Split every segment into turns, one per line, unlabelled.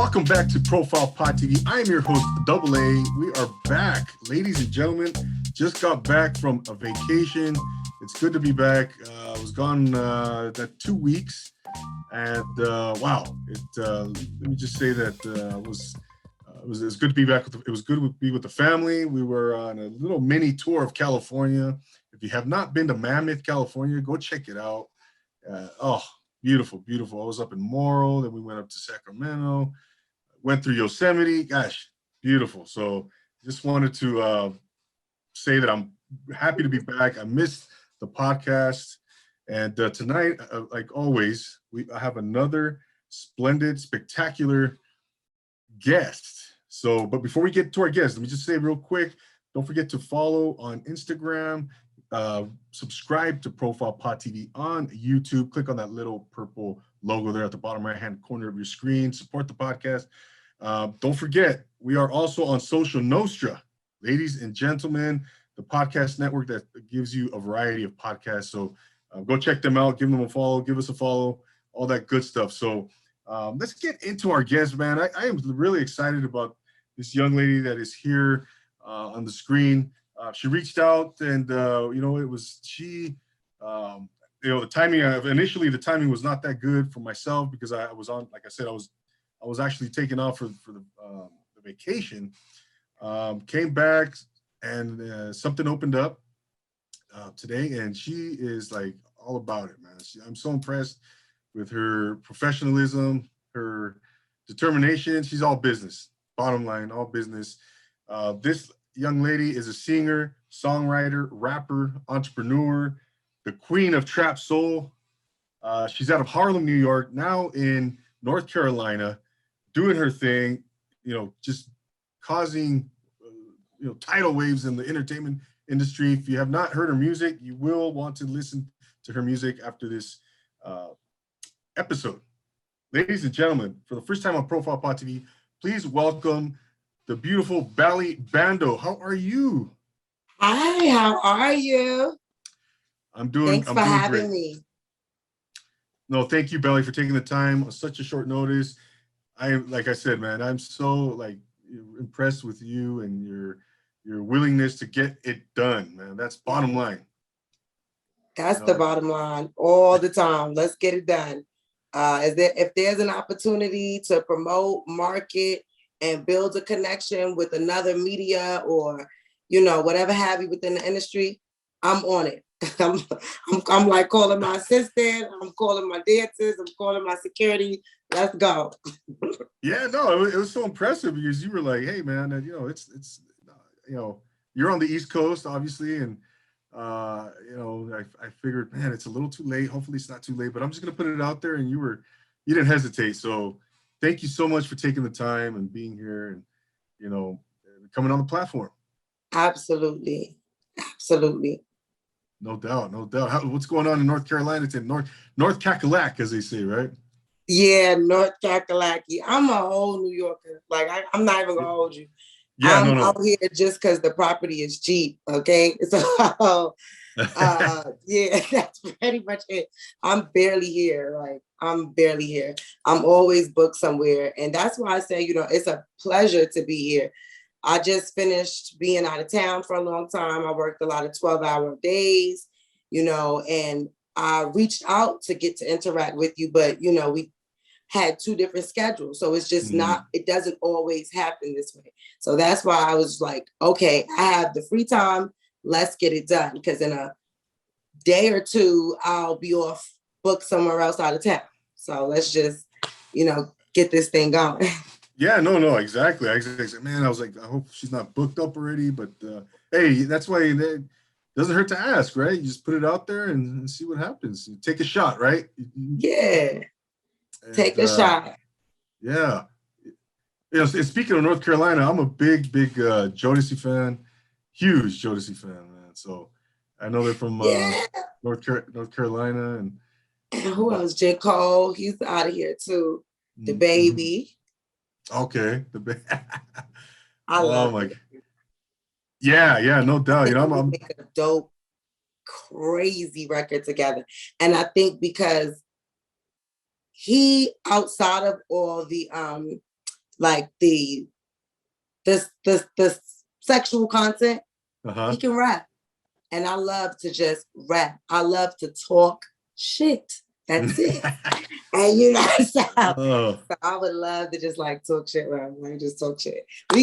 Welcome back to Profile Pod TV. I am your host, Double A. We are back, ladies and gentlemen. Just got back from a vacation. It's good to be back. I was gone that 2 weeks, and wow! Let me just say that it was good to be back. It was good to be with the family. We were on a little mini tour of California. If you have not been to Mammoth, California, go check it out. Beautiful, beautiful. I was up in Morro, then we went up to Sacramento, went through Yosemite. Gosh, beautiful. So just wanted to say that I'm happy to be back. I missed the podcast. And tonight, like always, I have another splendid, spectacular guest. So, but before we get to our guest, let me just say real quick, don't forget to follow on Instagram, subscribe to Profile Pod TV on YouTube. Click on that little purple logo there at the bottom right-hand corner of your screen. Support the podcast. Don't forget, we are also on Social Nostra, ladies and gentlemen, the podcast network that gives you a variety of podcasts. So go check them out, give them a follow, give us a follow, all that good stuff. So let's get into our guest, man. I am really excited about this young lady that is here on the screen. She reached out, and it was she. The timing. Initially, the timing was not that good for myself because I was on. Like I said, I was actually taken off for the vacation. Came back, and something opened up today, and she is like all about it, man. I'm so impressed with her professionalism, her determination. She's all business. Bottom line, all business. This young lady is a singer, songwriter, rapper, entrepreneur, the queen of trap soul. She's out of Harlem, New York, now in North Carolina, doing her thing, just causing, tidal waves in the entertainment industry. If you have not heard her music, you will want to listen to her music after this episode. Ladies and gentlemen, for the first time on Profile Pod TV, please welcome the beautiful Bellie Bando. How are you?
Hi, how are you? Thanks for having me.
No, thank you, Bellie, for taking the time on such a short notice. Like I said, man, I'm so impressed with you and your willingness to get it done, man. That's bottom line.
That's the bottom line all the time. Let's get it done. If there's an opportunity to promote, market, and build a connection with another media or, whatever have you within the industry, I'm on it. I'm like calling my assistant, I'm calling my dancers, I'm calling my security. Let's go.
Yeah, no, it was so impressive because you were like, hey, man, it's you're on the East Coast, obviously, and I figured, man, it's a little too late. Hopefully it's not too late, but I'm just gonna put it out there, and you didn't hesitate. So thank you so much for taking the time and being here and coming on the platform.
Absolutely.
No doubt. What's going on in North Carolina? It's in North Cackalack, as they say, right?
Yeah, North Kakalaki. I'm a whole New Yorker. I'm not even gonna hold you. Yeah, I'm out here just because the property is cheap. Okay, so yeah, that's pretty much it. I'm barely here. I'm always booked somewhere, and that's why I say, it's a pleasure to be here. I just finished being out of town for a long time. I worked a lot of 12-hour days, and I reached out to get to interact with you, but we had two different schedules. So it's just it doesn't always happen this way. So that's why I was like, okay, I have the free time. Let's get it done. Because in a day or two, I'll be off booked somewhere else out of town. So let's just, get this thing going.
Yeah, no, exactly. Man, I was like, I hope she's not booked up already. But hey, that's why it doesn't hurt to ask, right? You just put it out there and see what happens. You take a shot, right?
Yeah. Take a shot.
Yeah. Speaking of North Carolina, I'm a big Jodeci fan. Huge Jodeci fan, man. So I know they're from North Carolina. And
who else? J. Cole. He's out of here too. The Baby.
Okay. The Baby.
I love it.
Yeah, no doubt.
I'm make a dope, crazy record together. And I think because he, outside of all the like the sexual content, he can rap. And I love to just rap. I love to talk shit. That's it. And you know, so I would love to just like talk shit with him, like just talk shit. I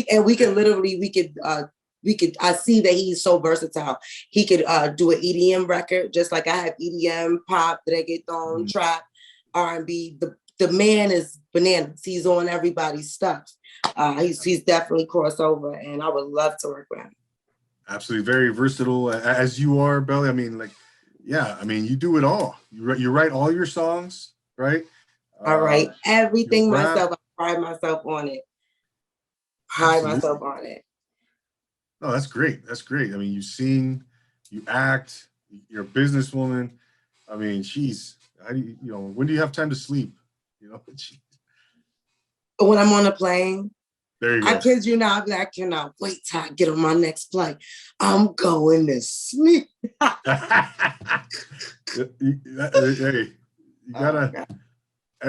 see that he's so versatile. He could do an EDM record, just like I have EDM, pop, reggaeton, trap, R&B. The man is bananas. He's on everybody's stuff. He's definitely crossover, and I would love to work with him.
Absolutely, very versatile as you are, Bellie. I mean, like, yeah, I mean, you do it all. You write all your songs, right?
I write everything myself. I pride myself on it.
Oh, that's great. That's great. I mean, you sing, you act, you're a businesswoman. I mean, when do you have time to sleep? You know,
when I'm on a plane.
There you go.
I kid you not, I cannot wait till I get on my next flight. I'm going to sleep.
Hey,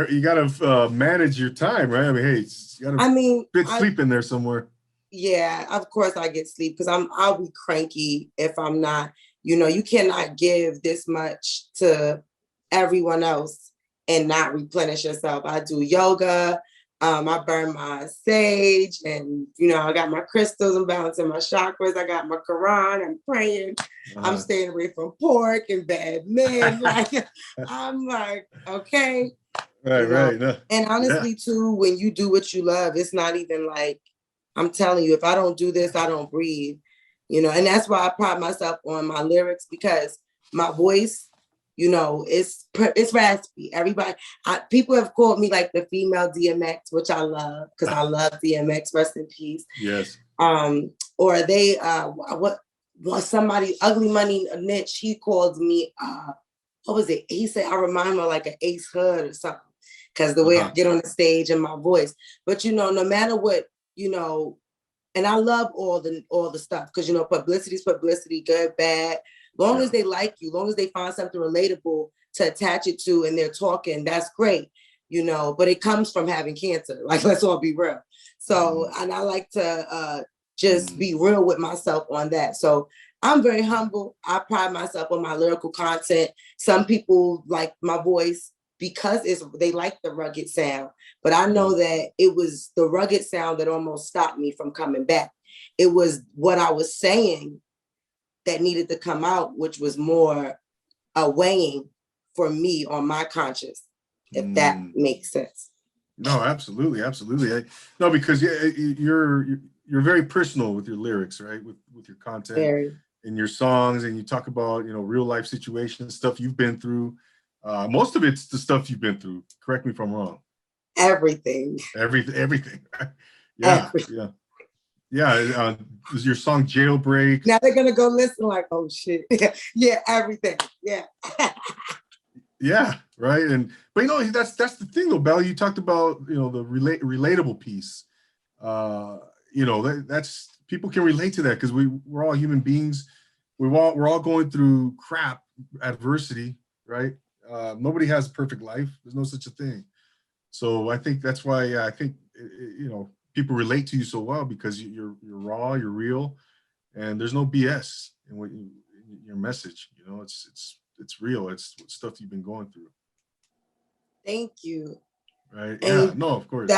you gotta manage your time, right? I mean, hey, you gotta fit sleep in there somewhere.
Yeah, of course I get sleep because I'll be cranky if I'm not. You know, you cannot give this much to everyone else and not replenish yourself. I do yoga. I burn my sage, and you know, I got my crystals. I'm balancing my chakras. I got my Quran. I'm praying. I'm staying away from pork and bad men. Like, I'm like, okay,
right. No.
And honestly, too, when you do what you love, it's not even like, I'm telling you, if I don't do this, I don't breathe. You know, and that's why I pride myself on my lyrics, because my voice, you know, it's raspy. People have called me like the female DMX, which I love because I love DMX. Rest in peace.
Yes.
Or they somebody Ugly Money Niche. He called me. What was it? He said I remind him of like an Ace Hood or something because the way I get on the stage and my voice. But you know, no matter what, you know, and I love all the stuff because you know, publicity is publicity, good, bad. Long as they like you, long as they find something relatable to attach it to and they're talking, that's great, you know, but it comes from having cancer. Like, let's all be real. So, and I like to just be real with myself on that. So I'm very humble. I pride myself on my lyrical content. Some people like my voice because they like the rugged sound, but I know that it was the rugged sound that almost stopped me from coming back. It was what I was saying that needed to come out, which was more a weighing for me on my conscience, if that makes sense.
No, absolutely. No, because you're very personal with your lyrics, right? With your content and your songs, and you talk about, you know, real life situations, stuff you've been through. Most of it's the stuff you've been through. Correct me if I'm wrong.
Everything.
Yeah. Was your song Jailbreak?
Now they're gonna go listen like, oh shit. Yeah, everything. Yeah.
Yeah, right. But you know, that's the thing though, Bellie. You talked about, you know, the relatable piece. You know, that's people can relate to that because we're all human beings. We're all going through crap, adversity, right? Nobody has a perfect life. There's no such a thing. So I think that's why I think you know, people relate to you so well because you're raw, you're real, and there's no BS in your message. You know, it's real. It's stuff you've been going through.
Thank you.
Right. And yeah. No, of course.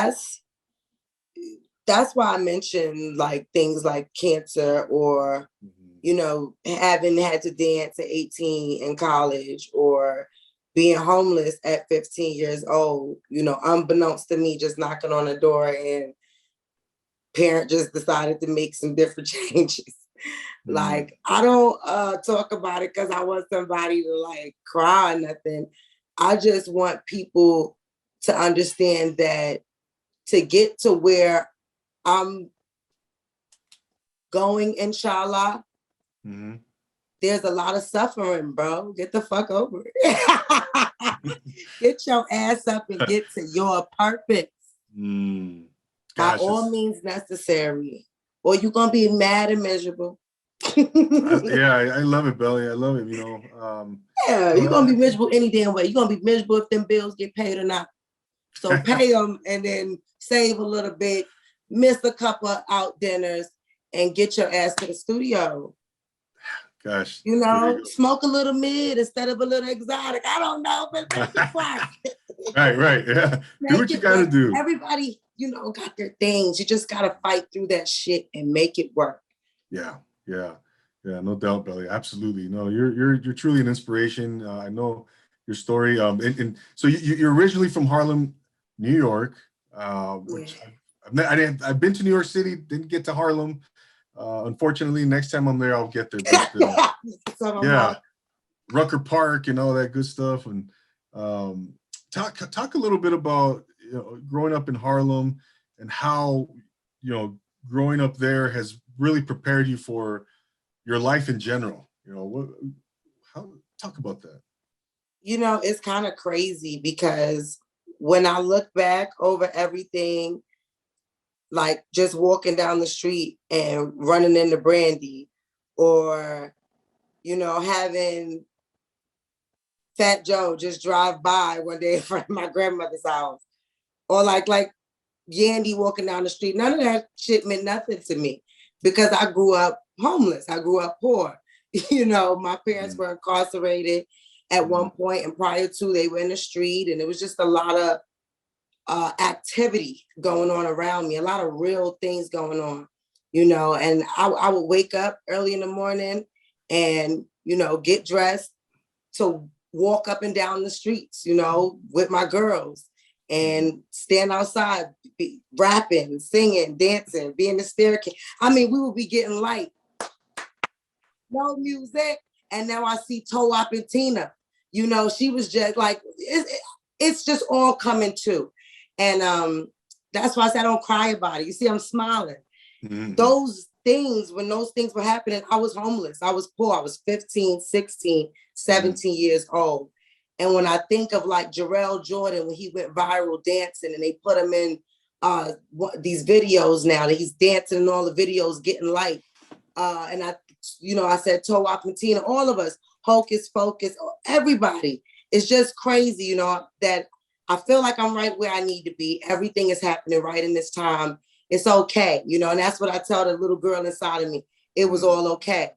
That's why I mentioned like things like cancer or you know, having had to dance at 18 in college or being homeless at 15 years old, you know, unbeknownst to me, just knocking on the door and parent just decided to make some different changes. Like, I don't talk about it because I want somebody to like cry or nothing. I just want people to understand that to get to where I'm going, inshallah, there's a lot of suffering, bro. Get the fuck over it. Get your ass up and get to your purpose. By all means necessary. Or you're going to be mad and miserable.
I love it, Bellie. I love it, you know.
Yeah, you're going to be miserable any damn way. You're going to be miserable if them bills get paid or not. So pay them and then save a little bit, miss a couple of out dinners, and get your ass to the studio.
Gosh.
You know, smoke a little mid instead of a little exotic. I don't know, but make it work.
Right. Yeah. Do what you got to do.
Everybody, you know, got their things. You just got to fight through that shit and make it work.
Yeah. No doubt, Bellie. Absolutely. No, you're truly an inspiration. I know your story. And so you're originally from Harlem, New York, which I've been to New York City, didn't get to Harlem. Unfortunately, next time I'm there, I'll get there. But, yeah, Rucker Park and all that good stuff. And talk a little bit about growing up in Harlem and how growing up there has really prepared you for your life in general. Talk about that.
It's kind of crazy because when I look back over everything, like just walking down the street and running into Brandy, or, having Fat Joe just drive by one day in front of my grandmother's house, or like Yandy walking down the street. None of that shit meant nothing to me because I grew up homeless. I grew up poor. My parents were incarcerated at one point, and prior to, they were in the street, and it was just a lot of activity going on around me, a lot of real things going on, and I would wake up early in the morning and, get dressed to walk up and down the streets, with my girls and stand outside, rapping, singing, dancing, be in the staircase. I mean, we would be getting light, no music. And now I see Toe-Wop and Tina, she was just like, it's just all coming to. And that's why I said I don't cry about it. You see, I'm smiling. Mm-hmm. Those things, when those things were happening, I was homeless. I was poor. I was 15, 16, 17 years old. And when I think of like Jarrell Jordan, when he went viral dancing and they put him in these videos now that he's dancing in all the videos, getting light. And I said Toe-Wop and Tina, all of us, Hocus Pocus, everybody. It's just crazy, that I feel like I'm right where I need to be. Everything is happening right in this time. It's okay, and that's what I tell the little girl inside of me. It was all okay.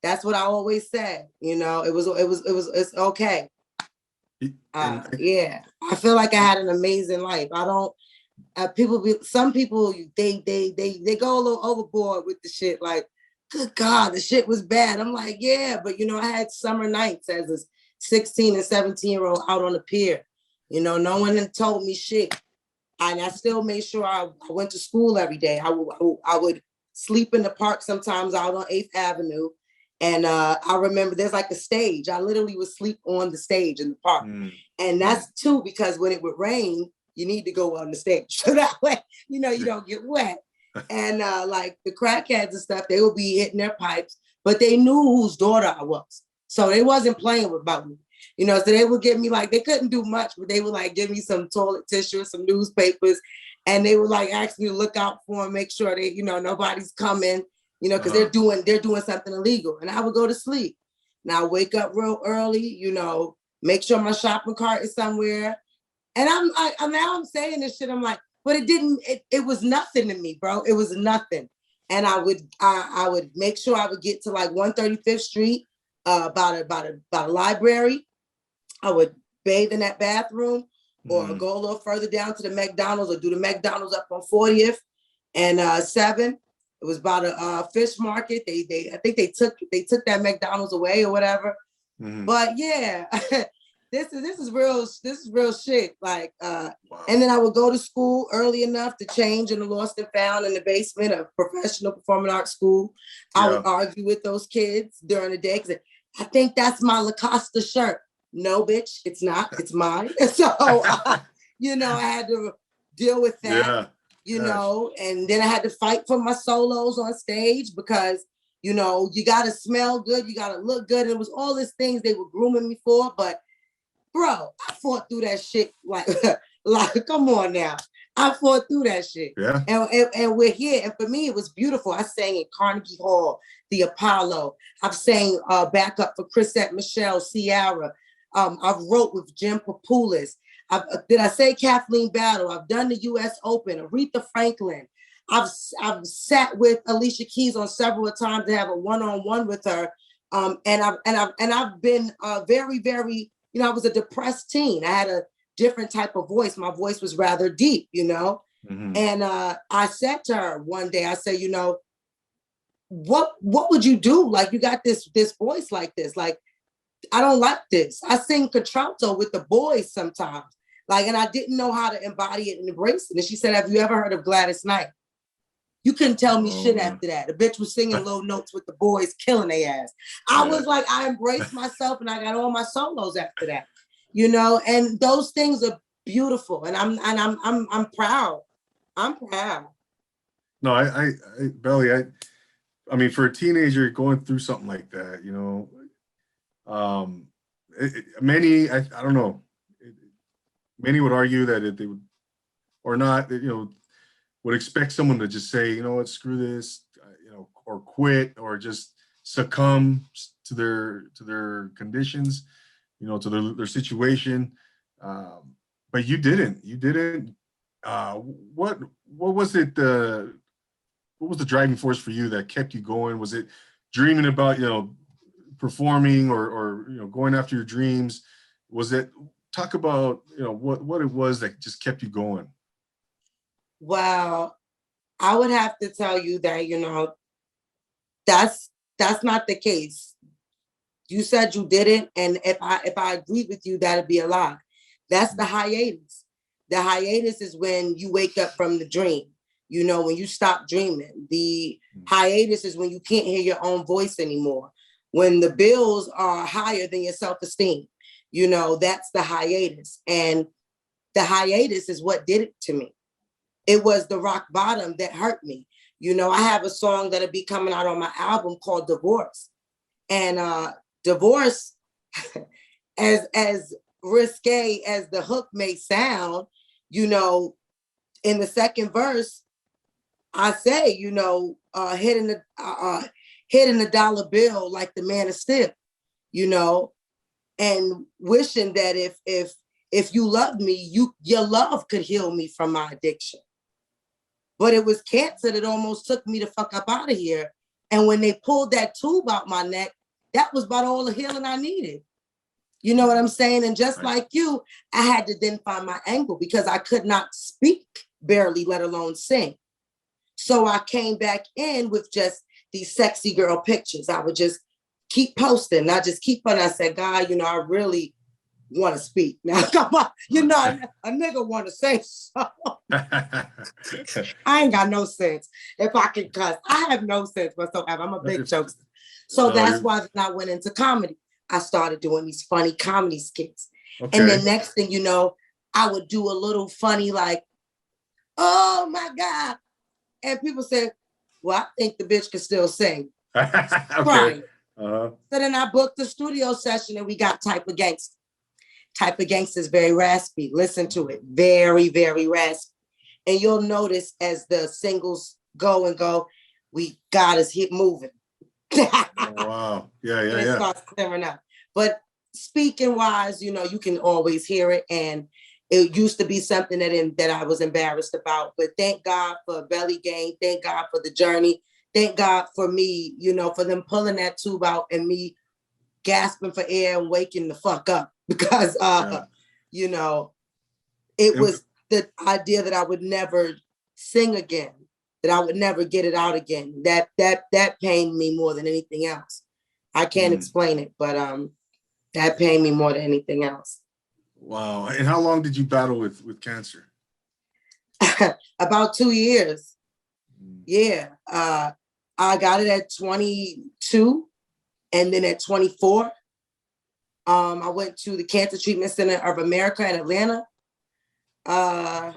That's what I always said. It's okay. Yeah, I feel like I had an amazing life. I don't. Some people they go a little overboard with the shit. Like, good God, the shit was bad. I'm like, yeah, but I had summer nights as a 16 and 17-year-old out on the pier. No one had told me shit. And I still made sure I went to school every day. I would sleep in the park sometimes out on 8th Avenue. And I remember there's like a stage. I literally would sleep on the stage in the park. And that's too, because when it would rain, you need to go on the stage. So that way, you don't get wet. And like the crackheads and stuff, they would be hitting their pipes, but they knew whose daughter I was. So they wasn't playing about me. So they would give me they couldn't do much, but they would give me some toilet tissue, some newspapers, and they would ask me to look out for them, make sure that, nobody's coming, because they're doing something illegal. And I would go to sleep. Now I wake up real early, make sure my shopping cart is somewhere. And I'm saying this shit, I'm like, but it was nothing to me, bro. It was nothing. And I would make sure I would get to 135th Street, about a library. I would bathe in that bathroom, or go a little further down to the McDonald's, or do the McDonald's up on 40th and 7. It was about a fish market. I think they took that McDonald's away or whatever. But yeah, this is real shit. Wow. And then I would go to school early enough to change in the Lost and Found in the basement of Professional Performing Arts School. I would argue with those kids during the day because I think that's my Lacoste shirt. No, bitch, it's not. It's mine. So, I had to deal with that, and then I had to fight for my solos on stage because, you got to smell good. You got to look good. And it was all these things they were grooming me for. But, bro, I fought through that shit. Like, come on now. I fought through that shit. Yeah. And we're here. And for me, it was beautiful. I sang in Carnegie Hall, the Apollo. I've sang backup for Chrisette Michelle, Ciara. I wrote with Jim Papoulis. Did I say Kathleen Battle? I've done the U.S. Open, Aretha Franklin. I've sat with Alicia Keys on several times to have a one-on-one with her. And I've been very, very, you know, I was a depressed teen. I had a different type of voice. My voice was rather deep, you know. Mm-hmm. And I said to her one day, I said, you know, what would you do? Like, you got this voice like this. Like, I don't like this. I sing contralto with the boys sometimes. Like, and I didn't know how to embody it and embrace it. And she said, have you ever heard of Gladys Knight? You couldn't tell me shit after that. The bitch was singing low notes with the boys, killing their ass. I was like, I embraced myself and I got all my solos after that, you know, and those things are beautiful. And I'm proud. I'm proud.
No, I Bellie, I mean, for a teenager going through something like that, you know, many, I don't know, many would argue that they would, or not, you know, would expect someone to just say, you know what, screw this, you know, or quit, or just succumb to their conditions, you know, to their situation. But you didn't. What was it? What was the driving force for you that kept you going? Was it dreaming about, you know, performing or you know, going after your dreams? Was it, talk about, you know, what it was that just kept you going?
Well, I would have to tell you that, you know, that's not the case. You said you didn't, and if I agreed with you, that'd be a lie. That's the hiatus. The hiatus is when you wake up from the dream, you know, when you stop dreaming. The hiatus is when you can't hear your own voice anymore. When the bills are higher than your self-esteem, you know, that's the hiatus. And the hiatus is what did it to me. It was the rock bottom that hurt me. You know, I have a song that'll be coming out on my album called Divorce. And divorce, as risque as the hook may sound, you know, in the second verse, I say, you know, hitting the dollar bill like the man of steel, you know, and wishing that if you loved me, your love could heal me from my addiction. But it was cancer that almost took me the fuck up out of here. And when they pulled that tube out my neck, that was about all the healing I needed. You know what I'm saying? And just like you, I had to then find my angle because I could not speak barely, let alone sing. So I came back in with just these sexy girl pictures. I would just keep posting. I just keep on. I said, God, you know, I really want to speak. Now, come on, you know, a nigga want to say so. I ain't got no sense. If I can cuss, I have no sense whatsoever. I'm a big jokester. So that's why I went into comedy. I started doing these funny comedy skits. Okay. And the next thing you know, I would do a little funny like, oh my God. And people said, well, I think the bitch can still sing. Okay. Right. So then I booked the studio session and we got Type of Gangster. Type of Gangster is very raspy. Listen to it. Very, very raspy. And you'll notice as the singles go and go, we got us hit moving.
Oh, wow. Yeah.
And it starts clearing up. But speaking wise, you know, you can always hear it. And it used to be something that I was embarrassed about. But thank God for Belly Gang. Thank God for the journey. Thank God for me, you know, for them pulling that tube out and me gasping for air and waking the fuck up. Because, you know, it was the idea that I would never sing again, that I would never get it out again. That pained me more than anything else. I can't explain it, but that pained me more than anything else.
Wow. And how long did you battle with cancer?
About 2 years. Yeah. I got it at 22 and then at 24. I went to the Cancer Treatment Center of America in Atlanta. I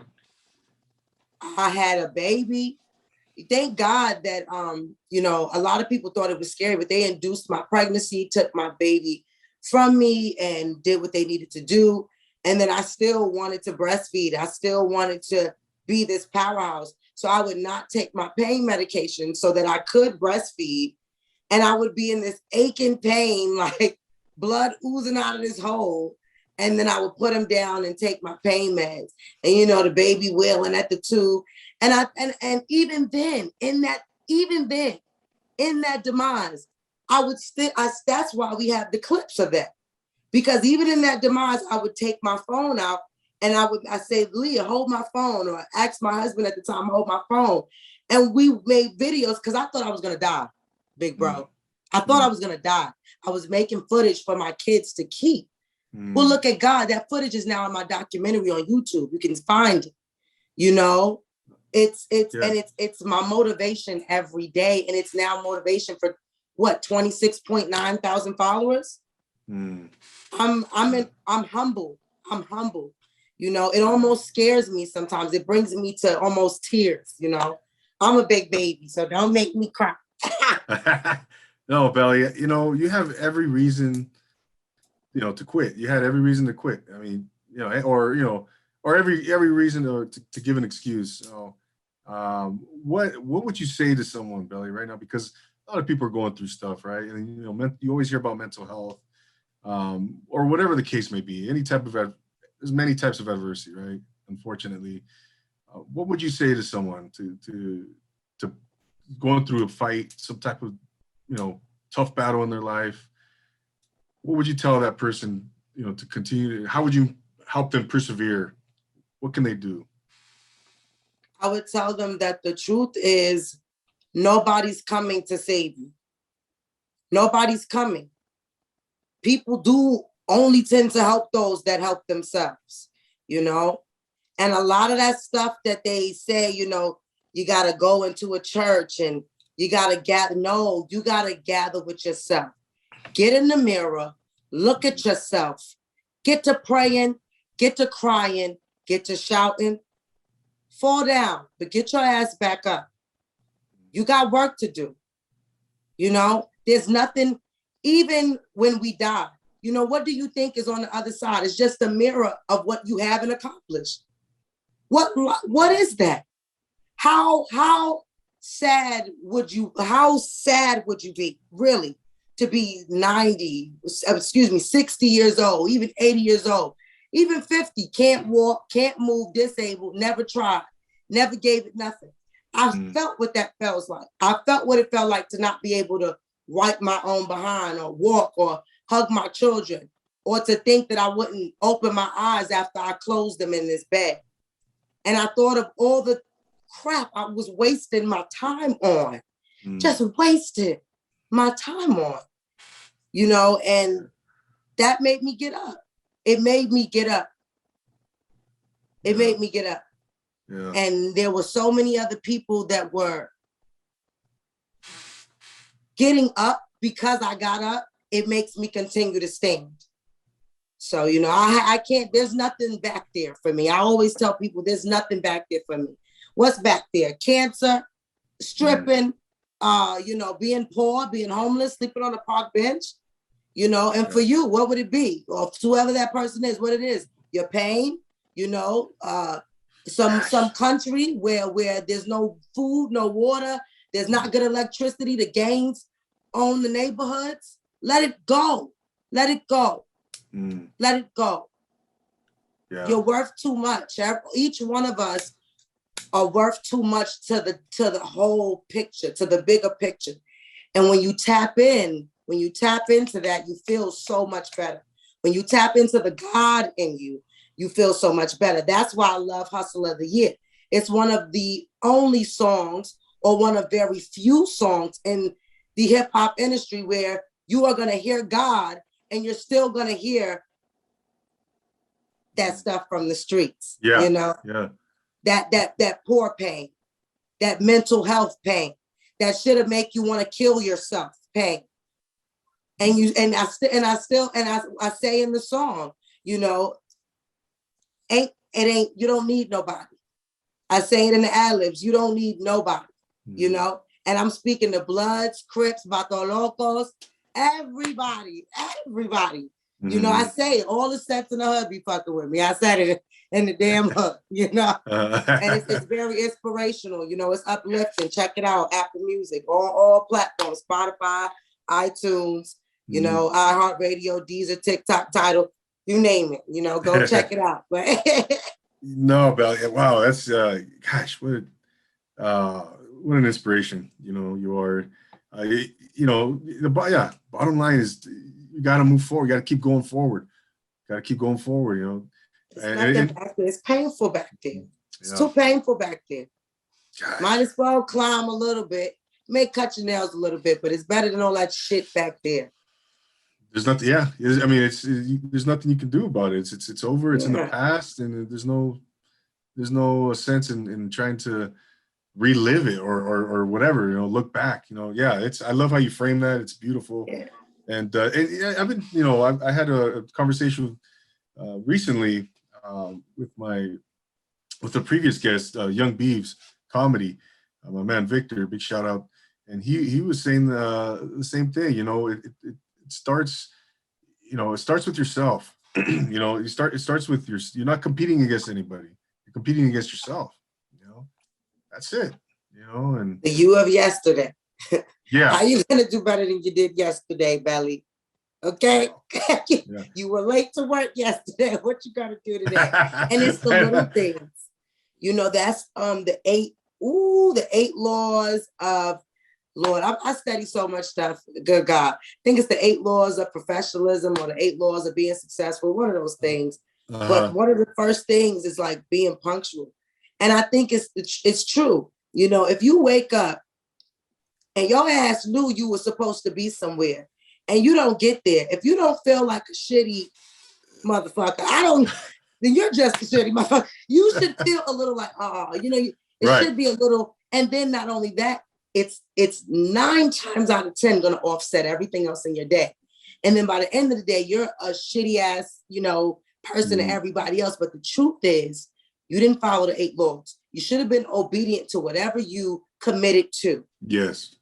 had a baby. Thank God that, you know, a lot of people thought it was scary, but they induced my pregnancy, took my baby from me and did what they needed to do. And then I still wanted to breastfeed. I still wanted to be this powerhouse. So I would not take my pain medication so that I could breastfeed. And I would be in this aching pain, like blood oozing out of this hole. And then I would put him down and take my pain meds. And, you know, the baby wailing at the tube. And even then, in that demise, that's why we have the clips of that. Because even in that demise, I would take my phone out and I say, Leah, hold my phone, or ask my husband at the time, hold my phone. And we made videos because I thought I was going to die, big bro. I thought I was going to die. I was making footage for my kids to keep. Well, look at God. That footage is now in my documentary on YouTube. You can find it, you know. It's my motivation every day. And it's now motivation for what, 26.9 thousand followers? I'm humble. I'm humble. You know, it almost scares me sometimes. It brings me to almost tears, you know. I'm a big baby, so don't make me cry.
No, Bellie, you know, you have every reason, you know, to quit. You had every reason to quit. I mean, you know, or every reason to give an excuse. So, what would you say to someone, Bellie, right now? Because a lot of people are going through stuff, right? And, you know, you always hear about mental health, or whatever the case may be. There's many types of adversity, right? Unfortunately, what would you say to someone to going through a fight, some type of, you know, tough battle in their life? What would you tell that person, you know, to continue? How would you help them persevere? What can they do?
I would tell them that the truth is nobody's coming to save you. Nobody's coming. People do only tend to help those that help themselves, you know? And a lot of that stuff that they say, you know, you got to go into a church and you got to gather. No, you got to gather with yourself. Get in the mirror, look at yourself, get to praying, get to crying, get to shouting, fall down, but get your ass back up. You got work to do. You know, there's nothing, even when we die, you know, what do you think is on the other side? It's just a mirror of what you haven't accomplished. What is that? How sad would you be, really, to be 60 years old, even 80 years old, even 50, can't walk, can't move, disabled, never tried, never gave it nothing. I felt what that felt like. I felt what it felt like to not be able to wipe my own behind or walk or hug my children, or to think that I wouldn't open my eyes after I closed them in this bed. And I thought of all the crap I was wasting my time on, just wasted my time on, you know, and that made me get up. It made me get up. It made me get up. Yeah. And there were so many other people that were getting up because I got up. It makes me continue to stand. So, you know, I can't, there's nothing back there for me. I always tell people there's nothing back there for me. What's back there? Cancer, stripping, you know, being poor, being homeless, sleeping on a park bench, you know, and for you, what would it be? Or whoever that person is, what it is, your pain, you know, some country where there's no food, no water, there's not good electricity, the gangs own the neighborhoods. Let it go. Let it go. Let it go. Yeah. You're worth too much. Each one of us are worth too much to the whole picture, to the bigger picture. And when you tap into that, you feel so much better. When you tap into the God in you, you feel so much better. That's why I love Hustle of the Year. It's one of the only songs, or one of very few songs in the hip hop industry where you are going to hear God and you're still going to hear that stuff from the streets. Yeah. You know? Yeah. That poor pain, that mental health pain, that should have make you want to kill yourself pain. And I say in the song, you know, you don't need nobody. I say it in the ad-libs, you don't need nobody, you know? And I'm speaking to Bloods, Crips, Vato Locos, everybody. You know, I say it, all the sets in the hood be fucking with me. I said it in the damn hood, you know? And it's very inspirational, you know, it's uplifting. Check it out, Apple Music, all platforms, Spotify, iTunes, you know, iHeartRadio, Deezer, TikTok, Tidal. you name it, go check it out. But
no, Bellie, wow, that's gosh, what an inspiration. You are. Bottom line is you got to move forward. You got to keep going forward.
It's nothing back there. It's painful back there. It's
yeah.
too painful back there.
Gosh.
Might as well climb a little bit. May cut your nails a little bit, but it's better than all that shit back there.
There's nothing. Yeah, I mean, there's nothing you can do about it. It's over. It's in the past, and there's no sense in trying to relive it or whatever. Look back. I love how you frame that. It's beautiful.
Yeah.
And I've been, I had a conversation recently with the previous guest, Young Beeves Comedy, my man Victor, big shout out, and he was saying the same thing. It starts, it starts with yourself. It starts with you're not competing against anybody. You're competing against yourself. That's it. And
the you of yesterday.
Yeah.
How you gonna do better than you did yesterday, Bellie? Okay. You were late to work yesterday. What you gotta do today? And it's the little things. That's the 8 laws of Lord. I study so much stuff. Good God. I think it's the 8 laws of professionalism or the 8 laws of being successful. One of those things. But one of the first things is like being punctual. And I think it's true. If you wake up and your ass knew you were supposed to be somewhere and you don't get there, if you don't feel like a shitty motherfucker, then you're just a shitty motherfucker. You should feel a little like, should be a little. And then not only that, it's 9 times out of 10 going to offset everything else in your day. And then by the end of the day, you're a shitty ass, person to everybody else. But the truth is, you didn't follow the 8 laws. You should have been obedient to whatever you committed to.
Yes.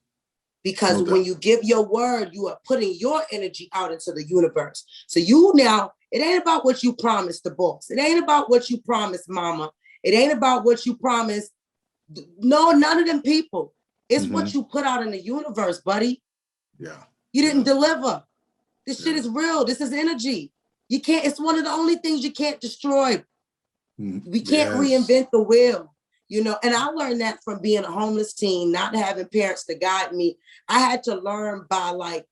Because when you give your word, you are putting your energy out into the universe. So it ain't about what you promised the boss. It ain't about what you promised mama. It ain't about what you promised. No, none of them people. It's what you put out in the universe, buddy.
Yeah.
You didn't deliver. This shit is real. This is energy. It's one of the only things you can't destroy. We can't reinvent the wheel. And I learned that from being a homeless teen, not having parents to guide me. I had to learn by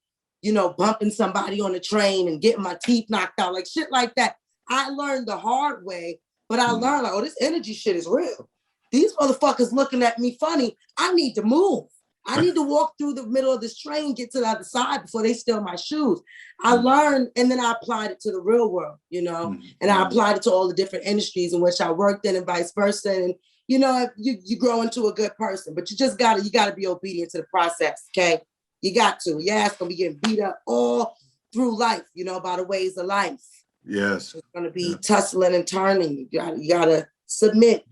bumping somebody on the train and getting my teeth knocked out, like shit like that. I learned the hard way, but I learned this energy shit is real. These motherfuckers looking at me funny. I need to move. I need to walk through the middle of this train, get to the other side before they steal my shoes. I learned, and then I applied it to the real world, and I applied it to all the different industries in which I worked in and vice versa. And, you grow into a good person, but you gotta be obedient to the process. Okay. You got to. Your ass gonna be getting beat up all through life, by the ways of life.
Yes.
It's gonna be tussling and turning. You gotta submit.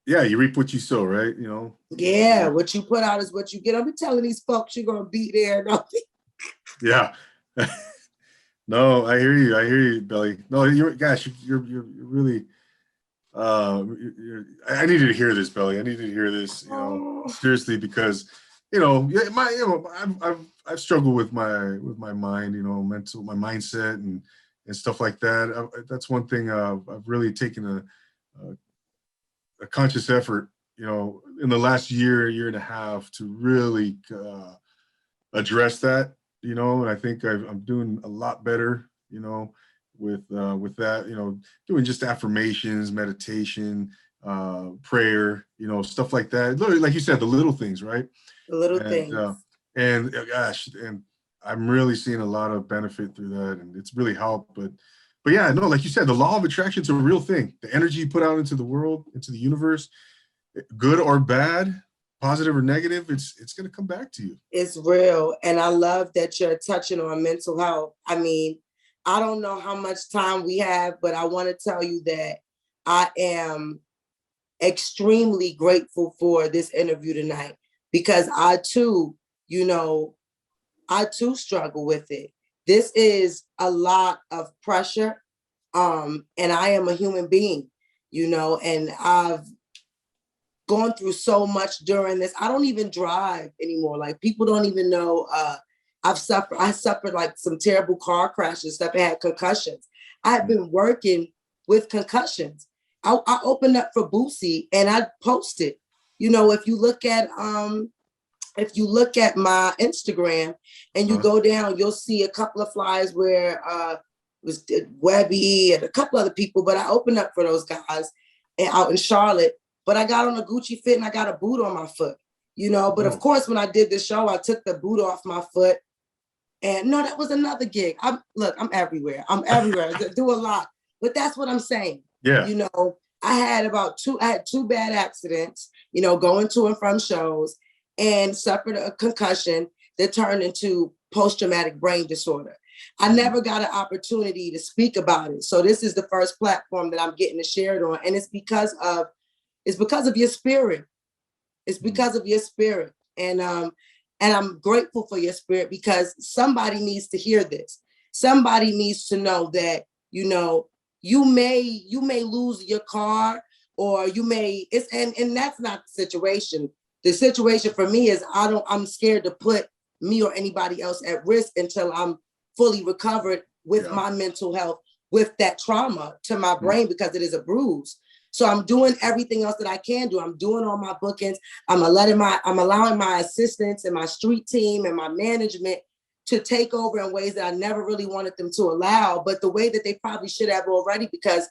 Yeah, you reap what you sow, right?
Yeah, what you put out is what you get. I'll be telling these folks you're gonna be there.
Yeah. No, I hear you, Bellie. No, you're really. I needed to hear this, Bellie. I needed to hear this, seriously, because I've struggled with my mind, my mindset and stuff like that. That's one thing I've really taken a conscious effort, in the last year and a half to really address that, and I think I'm doing a lot better, with that, doing just affirmations, meditation, prayer, stuff like that. Literally, like you said, the little things, right?
The little things.
And I'm really seeing a lot of benefit through that, and it's really helped. But yeah, no, like you said, the law of attraction is a real thing. The energy you put out into the world, into the universe, good or bad, positive or negative, it's going to come back to you.
It's real. And I love that you're touching on mental health. I mean, I don't know how much time we have, but I want to tell you that I am extremely grateful for this interview tonight, because I too struggle with it. This is a lot of pressure. And I am a human being, and I've gone through so much during this. I don't even drive anymore. Like, people don't even know. I suffered like some terrible car crashes, stuff. I had concussions. I had been working with concussions. I opened up for Boosie and I posted. You know, if you look at my Instagram and you go down, you'll see a couple of flyers where it was Webby and a couple other people, but I opened up for those guys out in Charlotte. But I got on a Gucci fit and I got a boot on my foot, you know. But of course, when I did the show, I took the boot off my foot. And no, that was another gig. I'm everywhere. I do a lot. But that's what I'm saying.
Yeah.
You know, I had two bad accidents, you know, going to and from shows, and suffered a concussion that turned into post-traumatic brain disorder. I never got an opportunity to speak about it. So this is the first platform that I'm getting to share it on. And it's because of your spirit. It's because of your spirit. And I'm grateful for your spirit, because somebody needs to hear this. Somebody needs to know that, you know, you may lose your car, or you may, and that's not the situation. The situation for me is I'm scared to put me or anybody else at risk until I'm fully recovered with my mental health, with that trauma to my brain, because it is a bruise. So I'm doing everything else that I can do. I'm doing all my bookings. I'm allowing my assistants and my street team and my management to take over in ways that I never really wanted them to allow, but the way that they probably should have already, because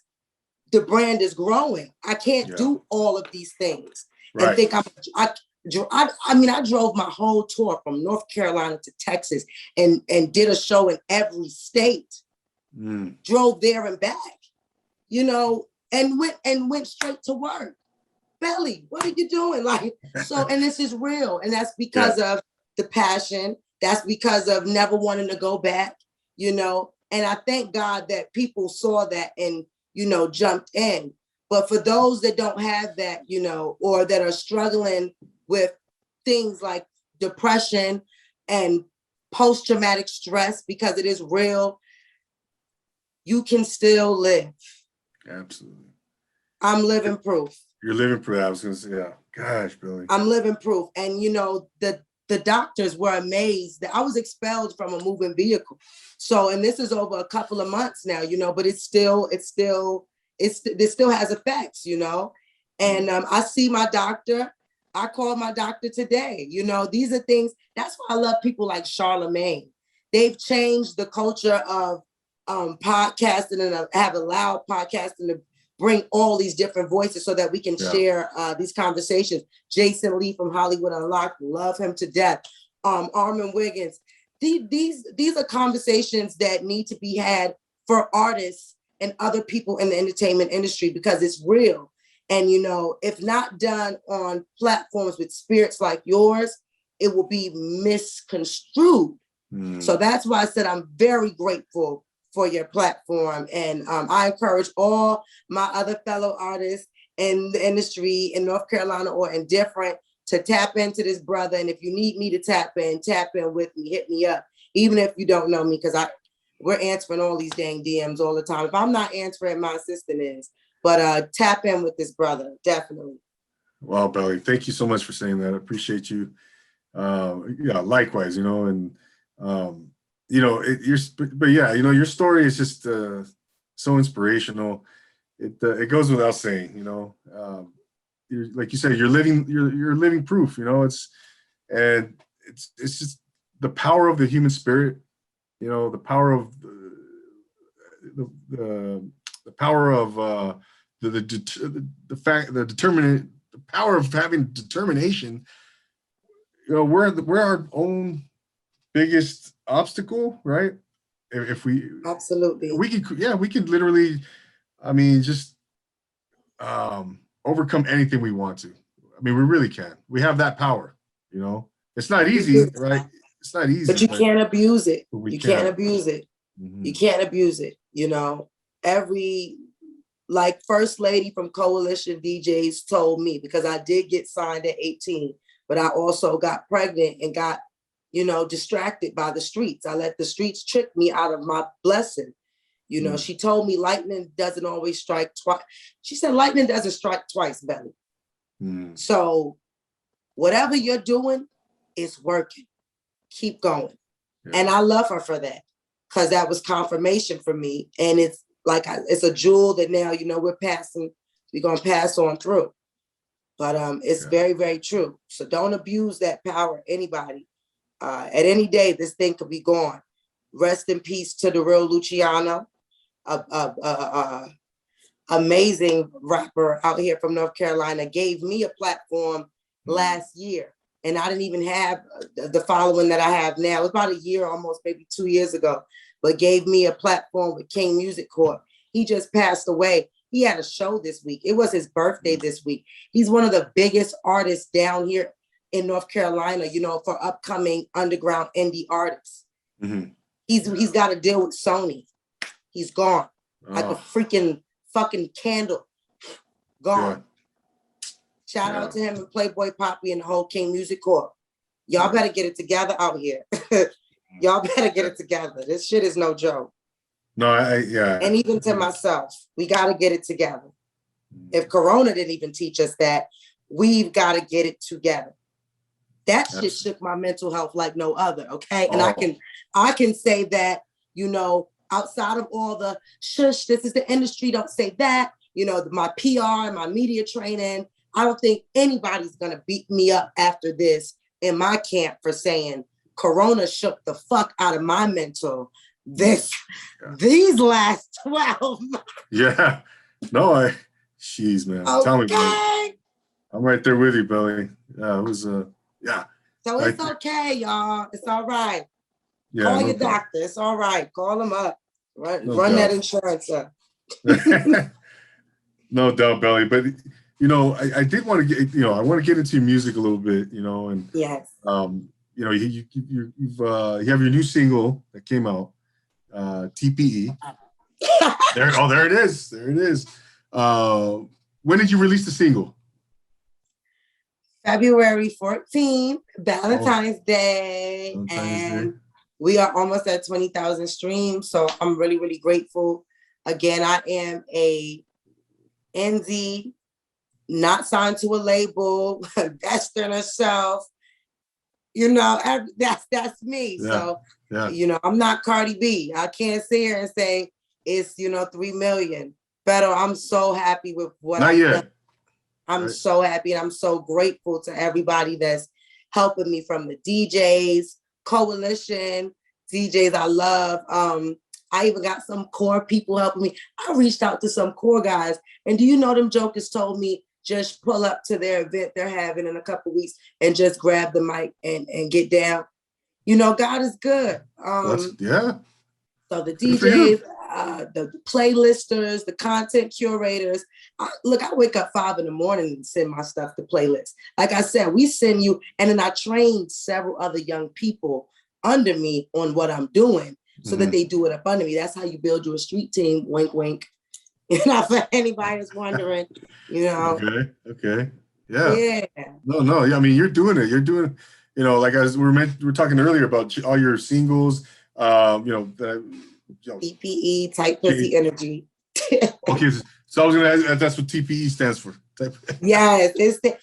the brand is growing. I can't do all of these things and think I drove my whole tour from North Carolina to Texas and did a show in every state. Drove there and back, you know, and went straight to work. Bellie, what are you doing? Like, so, and this is real. And that's because of the passion. That's because of never wanting to go back, you know. And I thank God that people saw that and, you know, jumped in. But for those that don't have that, you know, or that are struggling with things like depression and post-traumatic stress, because it is real, you can still live.
Absolutely.
I'm living proof.
You're living proof. I was going to say, yeah. Gosh, Billy.
I'm living proof. And, you know, the doctors were amazed that I was expelled from a moving vehicle. So, and this is over a couple of months now, you know, but it still has effects, you know. And I see my doctor. I called my doctor today. You know, these are things. That's why I love people like Charlemagne. They've changed the culture of podcasting and have allowed podcasting to bring all these different voices so that we can share these conversations. Jason Lee from Hollywood Unlocked, love him to death. Armin Wiggins. These are conversations that need to be had for artists and other people in the entertainment industry, because it's real. And, you know, if not done on platforms with spirits like yours, it will be misconstrued. So that's why I said I'm very grateful for your platform. And I encourage all my other fellow artists in the industry in North Carolina or indifferent to tap into this brother. And if you need me to tap in with me, hit me up. Even if you don't know me, because we're answering all these dang DMs all the time. If I'm not answering, my assistant is. But tap in with this brother, definitely.
Wow, Bellie, thank you so much for saying that. I appreciate you. Yeah, likewise, you know, and you know, but yeah, you know, your story is just so inspirational. It goes without saying, you know. Like you said, you're living proof, you know. It's just the power of the human spirit, you know, the power of the power of the power of having determination. You know, we're our own biggest obstacle, right? If we
absolutely,
we could literally, I mean, just overcome anything we want to. I mean, we really can. We have that power, you know. It's not easy, right? It's not easy.
But you can't abuse it. You can't abuse it.
Mm-hmm.
You can't abuse it, you know. Like First Lady from Coalition DJs told me, because I did get signed at 18, but I also got pregnant and got, you know, distracted by the streets. I let the streets trick me out of my blessing. You know, she told me lightning doesn't always strike twice. She said, lightning doesn't strike twice, Bellie. So whatever you're doing is working. Keep going. Yeah. And I love her for that, because that was confirmation for me. And like it's a jewel that now, you know, we're going to pass on through. But it's very, very true. So don't abuse that power, anybody. At any day, this thing could be gone. Rest in peace to the real Luciano, amazing rapper out here from North Carolina, gave me a platform last year. And I didn't even have the following that I have now. It was about a year, almost maybe 2 years ago, but gave me a platform with King Music Corp. He just passed away. He had a show this week. It was his birthday this week. He's one of the biggest artists down here in North Carolina, you know, for upcoming underground indie artists. Mm-hmm. He's got to deal with Sony. He's gone. Like a freaking fucking candle. Gone. Shout out to him and Playboy Poppy and the whole King Music Corp. Y'all better get it together out here. Y'all better get it together. This shit is no joke.
No,
And even to myself, we got to get it together. If Corona didn't even teach us that, we've got to get it together. That shit shook my mental health like no other, okay? And I can say that, you know, outside of all the shush, this is the industry, don't say that, you know, my PR and my media training, I don't think anybody's going to beat me up after this in my camp for saying Corona shook the fuck out of my mental these last 12 months.
Yeah. No, jeez, man.
Okay.
Tell me, Bellie. I'm right there with you, Bellie. Yeah, it was, yeah.
So it's okay, y'all. It's all right.
Yeah,
Call your doctor. It's all right. Call him up. Run that insurance up.
No doubt, Bellie. But, you know, I did want to get, you know, I want to get into your music a little bit, you know, and,
yes.
You know, you have your new single that came out, TPE. There it is. There it is. When did you release the single?
February 14th, Valentine's Day. And we are almost at 20,000 streams. So I'm really, really grateful. Again, I am a NZ, not signed to a label, Western herself. You know, that's me. Yeah. So, you know, I'm not Cardi B. I can't sit here and say it's, you know, 3 million. But I'm so happy with what
Not yet.
I'm so happy, and I'm so grateful to everybody that's helping me, from the DJs, coalition, DJs I love. I even got some core people helping me. I reached out to some core guys, and do you know them jokers told me just pull up to their event they're having in a couple weeks and just grab the mic and get down. You know, God is good. So the DJs, the playlisters, the content curators. I wake up 5 a.m. and send my stuff to playlists. Like I said, we send you, and then I trained several other young people under me on what I'm doing so that they do it up under me. That's how you build your street team. Wink, wink. You know, for anybody that's wondering, you know.
Okay. Yeah. No. Yeah, I mean, you're doing it. You're doing, you know, like as we were talking earlier about all your singles, you know,
TPE, tight pussy energy.
Okay, so I was gonna ask, that's what TPE stands for.
Yes, it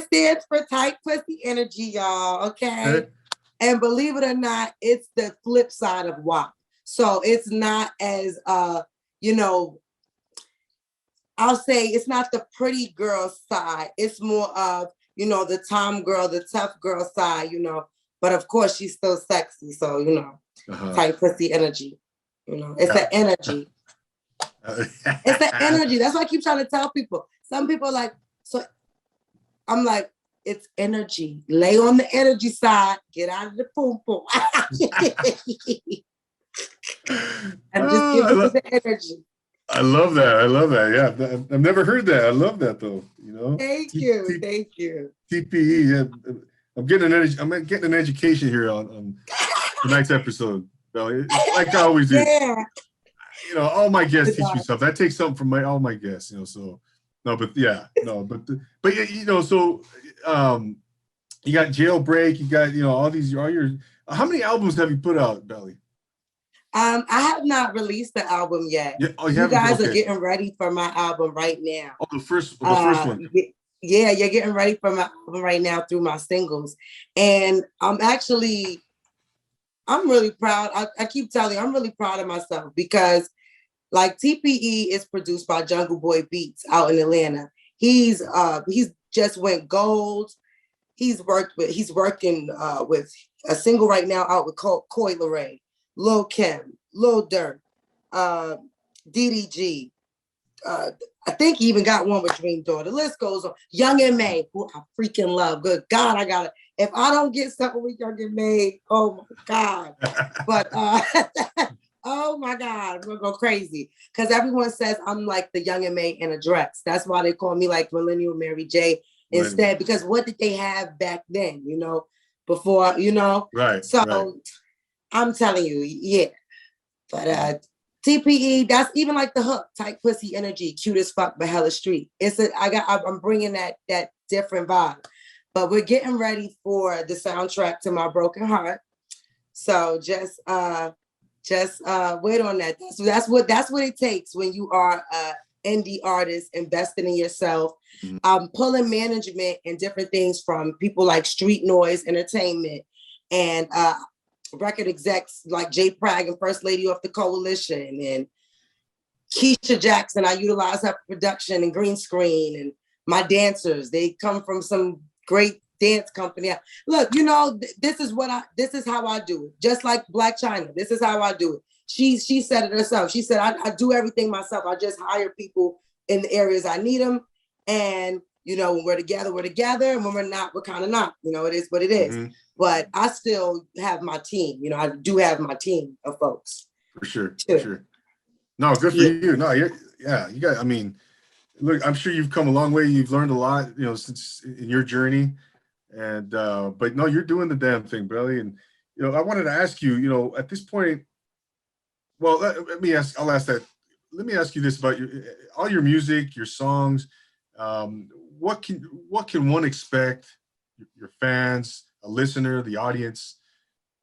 stands for tight pussy energy, y'all. Okay, and believe it or not, it's the flip side of WAP. So it's not as you know, I'll say it's not the pretty girl side. It's more of, you know, the tom girl, the tough girl side, you know. But of course, she's still sexy. So, you know, tight pussy energy. You know, it's the energy. It's the energy. That's why I keep trying to tell people. Some people are like, so I'm like, it's energy. Lay on the energy side. Get out of the poom poom. I'm just giving you the energy.
I love that. Yeah, I've never heard that. I love that though. You know.
Thank you.
TPE. Yeah, I'm getting an education here on tonight's episode, Bellie. Like I always do. Yeah. You know, all my guests teach me stuff. That takes something from all my guests. You know, so but you know, so you got Jailbreak. You got, you know, all your. How many albums have you put out, Bellie?
I have not released the album yet. Yeah, you guys are getting ready for my album right now.
Oh, the first one.
Yeah, you're getting ready for my album right now through my singles. And I'm really proud. I keep telling you, I'm really proud of myself because like TPE is produced by Jungle Boy Beats out in Atlanta. He's just went gold. He's working with a single right now out with Coi Leray, Lil Kim, Lil Durk, DDG. I think he even got one with Dream Door. The list goes on. Young and May, who I freaking love. Good God, I got it. If I don't get something with Young and May, oh my God. But oh my God, we're gonna go crazy. Because everyone says I'm like the Young and May in a dress. That's why they call me like Millennial Mary J instead. Because what did they have back then, before,
Right.
So
right.
I'm telling you, yeah. But TPE, that's even like the hook, tight pussy energy, cute as fuck, but hella street. I'm bringing that different vibe. But we're getting ready for the soundtrack to My Broken Heart. So just wait on that. That's what it takes when you are an indie artist, investing in yourself. Pulling management and different things from people like Street Noise Entertainment and record execs like Jay Prag and First Lady of the Coalition and Keisha Jackson. I utilize her production and green screen, and my dancers, they come from some great dance company. Look, this is how I do it. Just like Black China, this is how I do it. She said it herself. She said, I do everything myself. I just hire people in the areas I need them. And, when we're together, we're together. And when we're not, we're kind of not. It is what it is. Mm-hmm. But I still have my team. I do have my team of folks.
For sure. No, good for you. No, you got, look, I'm sure you've come a long way. You've learned a lot, since in your journey. And, but no, you're doing the damn thing, Bellie. And, I wanted to ask you, at this point, well, I'll ask that. Let me ask you this about all your music, your songs. What can one expect, your fans, a listener, the audience,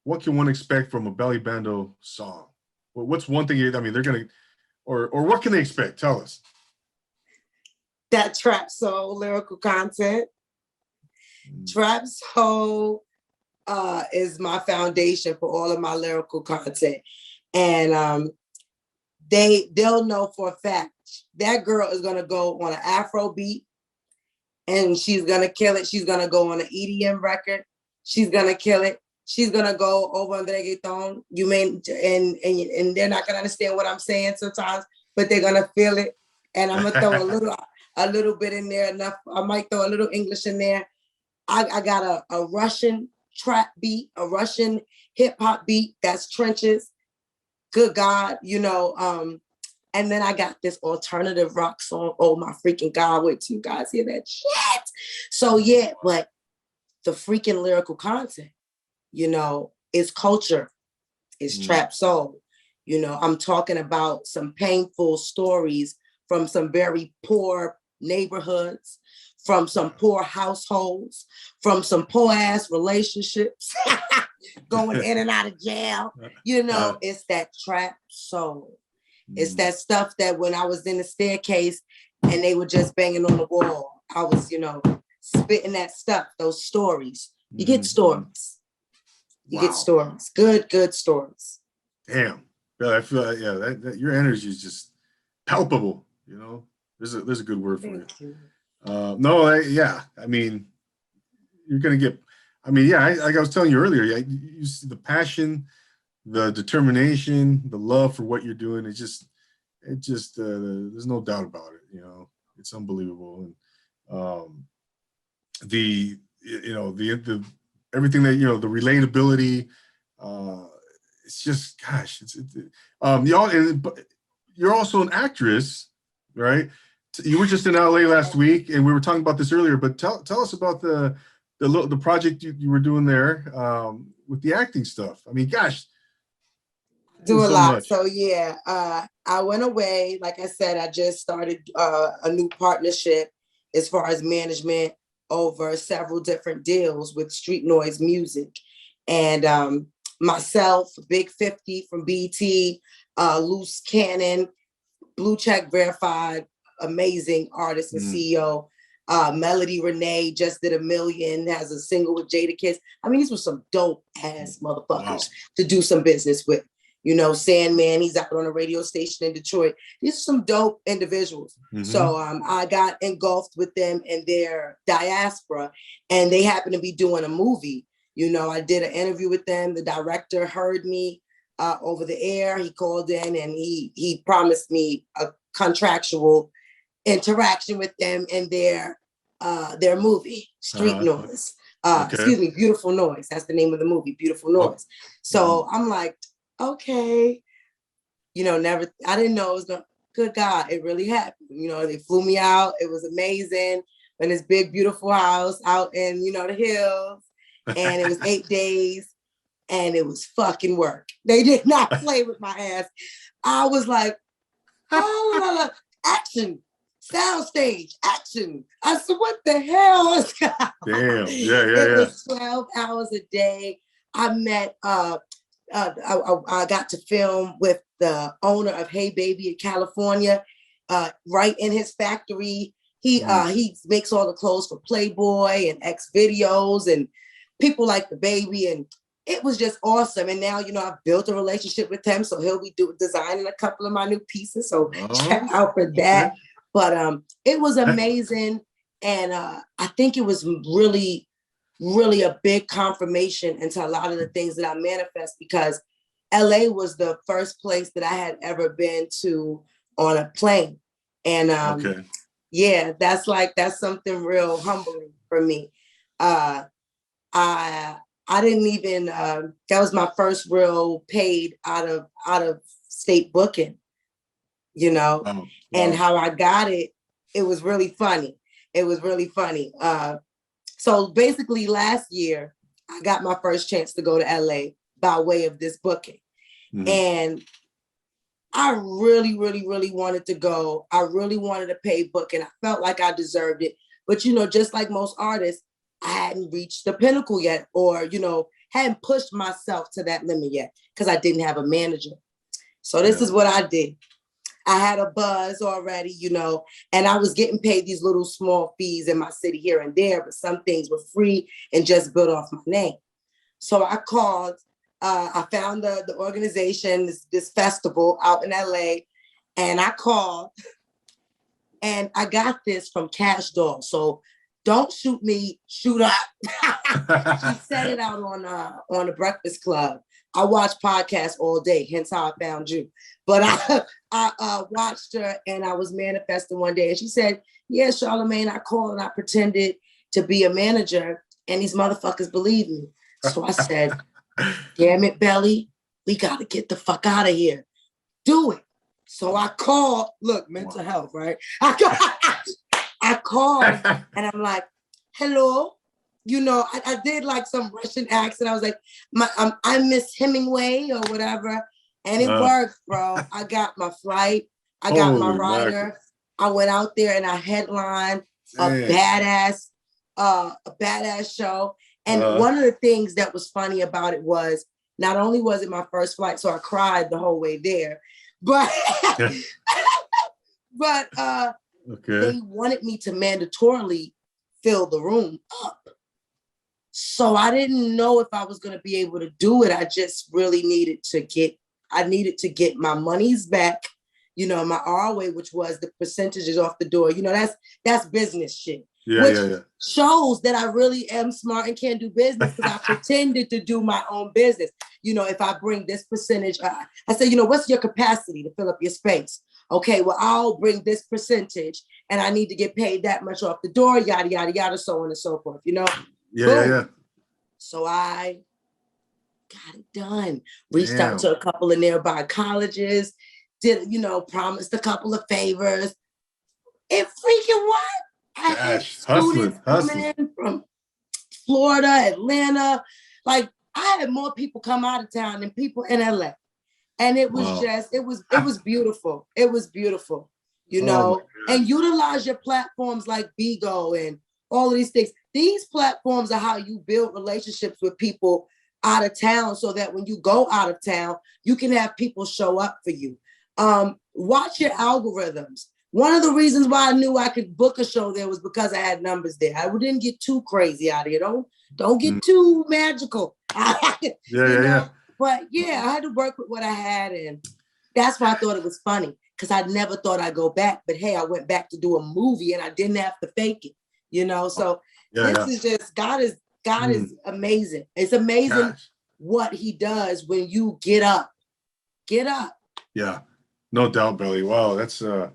what can one expect from a Bellie Bando song? Well, what's one thing they're going to, or what can they expect? Tell us.
That trap soul lyrical content. Trap soul is my foundation for all of my lyrical content. And they'll know for a fact that girl is going to go on an Afro beat and she's going to kill it. She's going to go on an EDM record. She's going to kill it. She's going to go over on reggaeton. And they're not going to understand what I'm saying sometimes, but they're going to feel it. And I'm going to throw a little bit in there. Enough. I might throw a little English in there. I got a Russian trap beat, a Russian hip hop beat. That's trenches. Good God, and then I got this alternative rock song. Oh my freaking God, wait till you guys hear that shit. So yeah, but the freaking lyrical content, is culture, is trap soul. I'm talking about some painful stories from some very poor neighborhoods, from some poor households, from some poor ass relationships, going in and out of jail. It's that trap soul. It's that stuff that when I was in the staircase and they were just banging on the wall, I was, spitting that stuff, those stories. You get stories. You get stories. Good stories.
Damn. I feel like, that your energy is just palpable, There's a good word for it.
Thank you.
You're going to get, like I was telling you earlier, you see the passion, the determination, the love for what you're doing. It just there's no doubt about it. It's unbelievable. And the everything that, the relatability, it's just, gosh, you're also an actress, right? You were just in LA last week, and we were talking about this earlier. But tell us about the project you were doing there with the acting stuff. Gosh,
do a lot. Much. So yeah, I went away. Like I said, I just started a new partnership as far as management over several different deals with Street Noise Music, and myself, Big 50 from BT, Loose Cannon, Blue Check Verified, amazing artist and CEO. Melody Renee just did $1 million, has a single with Jada Kiss. These were some dope ass motherfuckers to do some business with. You know, Sandman, he's out on a radio station in Detroit. These are some dope individuals. Mm-hmm. So I got engulfed with them and their diaspora, and they happened to be doing a movie. You know, I did an interview with them. The director heard me over the air. He called in and he promised me a contractual interaction with them in their movie, Street Noise. Excuse me, Beautiful Noise. That's the name of the movie, Beautiful Noise. So I'm like, okay, you know, I didn't know it was gonna, good God, it really happened. You know, they flew me out. It was amazing in this big, beautiful house out in, you know, the hills. And it was 8 days and it was fucking work. They did not play with my ass. I was like, oh, action. Soundstage, action. I said, what the hell is going on?
Damn, yeah.
It was 12 hours a day. I met, I got to film with the owner of Hey Baby in California, right in his factory. He makes all the clothes for Playboy and X Videos and people like the Baby. And it was just awesome. And now, you know, I've built a relationship with him. So he'll be designing a couple of my new pieces. So check out for that. Okay. But it was amazing. And I think it was really, really a big confirmation into a lot of the things that I manifest, because LA was the first place that I had ever been to on a plane. And yeah, that's something real humbling for me. I didn't even, that was my first real paid out of state booking, you know. Wow. And how I got it, it was really funny. So basically last year, I got my first chance to go to LA by way of this booking. Mm-hmm. And I really, really, really wanted to go. I really wanted to pay booking. I felt like I deserved it. But, you know, just like most artists, I hadn't reached the pinnacle yet, or, you know, hadn't pushed myself to that limit yet because I didn't have a manager. So this is what I did. I had a buzz already, you know, and I was getting paid these little small fees in my city here and there, but some things were free and just built off my name. So I called, I found the organization, this festival out in LA, and I called, and I got this from Cash Doll. So don't shoot me, shoot up. She said it out on the Breakfast Club. I watch podcasts all day, hence how I found you. But I watched her, and I was manifesting one day, and she said, yeah, Charlamagne, I called and I pretended to be a manager, and these motherfuckers believe me. So I said, damn it, Bellie, we got to get the fuck out of here. Do it. So I called, look, mental health, right? I called, and I'm like, hello. You know, I did like some Russian accent. I was like, I'm Miss Hemingway or whatever. And it worked, bro. I got my flight. I got my rider. I went out there and I headlined a badass show. And one of the things that was funny about it was, not only was it my first flight, so I cried the whole way there, but they wanted me to mandatorily fill the room up. So I didn't know if I was going to be able to do it. I just really needed to get my monies back, you know, my ROA, which was the percentages off the door. You know, that's business shit. Which shows that I really am smart and can do business, because I pretended to do my own business. You know, if I bring this percentage, I say, you know, what's your capacity to fill up your space? Okay, well, I'll bring this percentage and I need to get paid that much off the door, yada, yada, yada, so on and so forth, you know? Yeah. So I got it done. Reached out to a couple of nearby colleges, did, you know, promised a couple of favors. And freaking what? I had students coming in from Florida, Atlanta. Like, I had more people come out of town than people in LA. And it was it was beautiful. It was beautiful, you know, and utilize your platforms like Bigo and all of these things. These platforms are how you build relationships with people out of town, so that when you go out of town, you can have people show up for you. Watch your algorithms. One of the reasons why I knew I could book a show there was because I had numbers there. I didn't get too crazy out of here. Don't get too magical. But yeah, I had to work with what I had, and that's why I thought it was funny, because I never thought I'd go back. But hey, I went back to do a movie and I didn't have to fake it, you know? So this is just, God is amazing. It's amazing what he does when you get up. Get up.
Yeah, no doubt, Bellie. Wow, that's you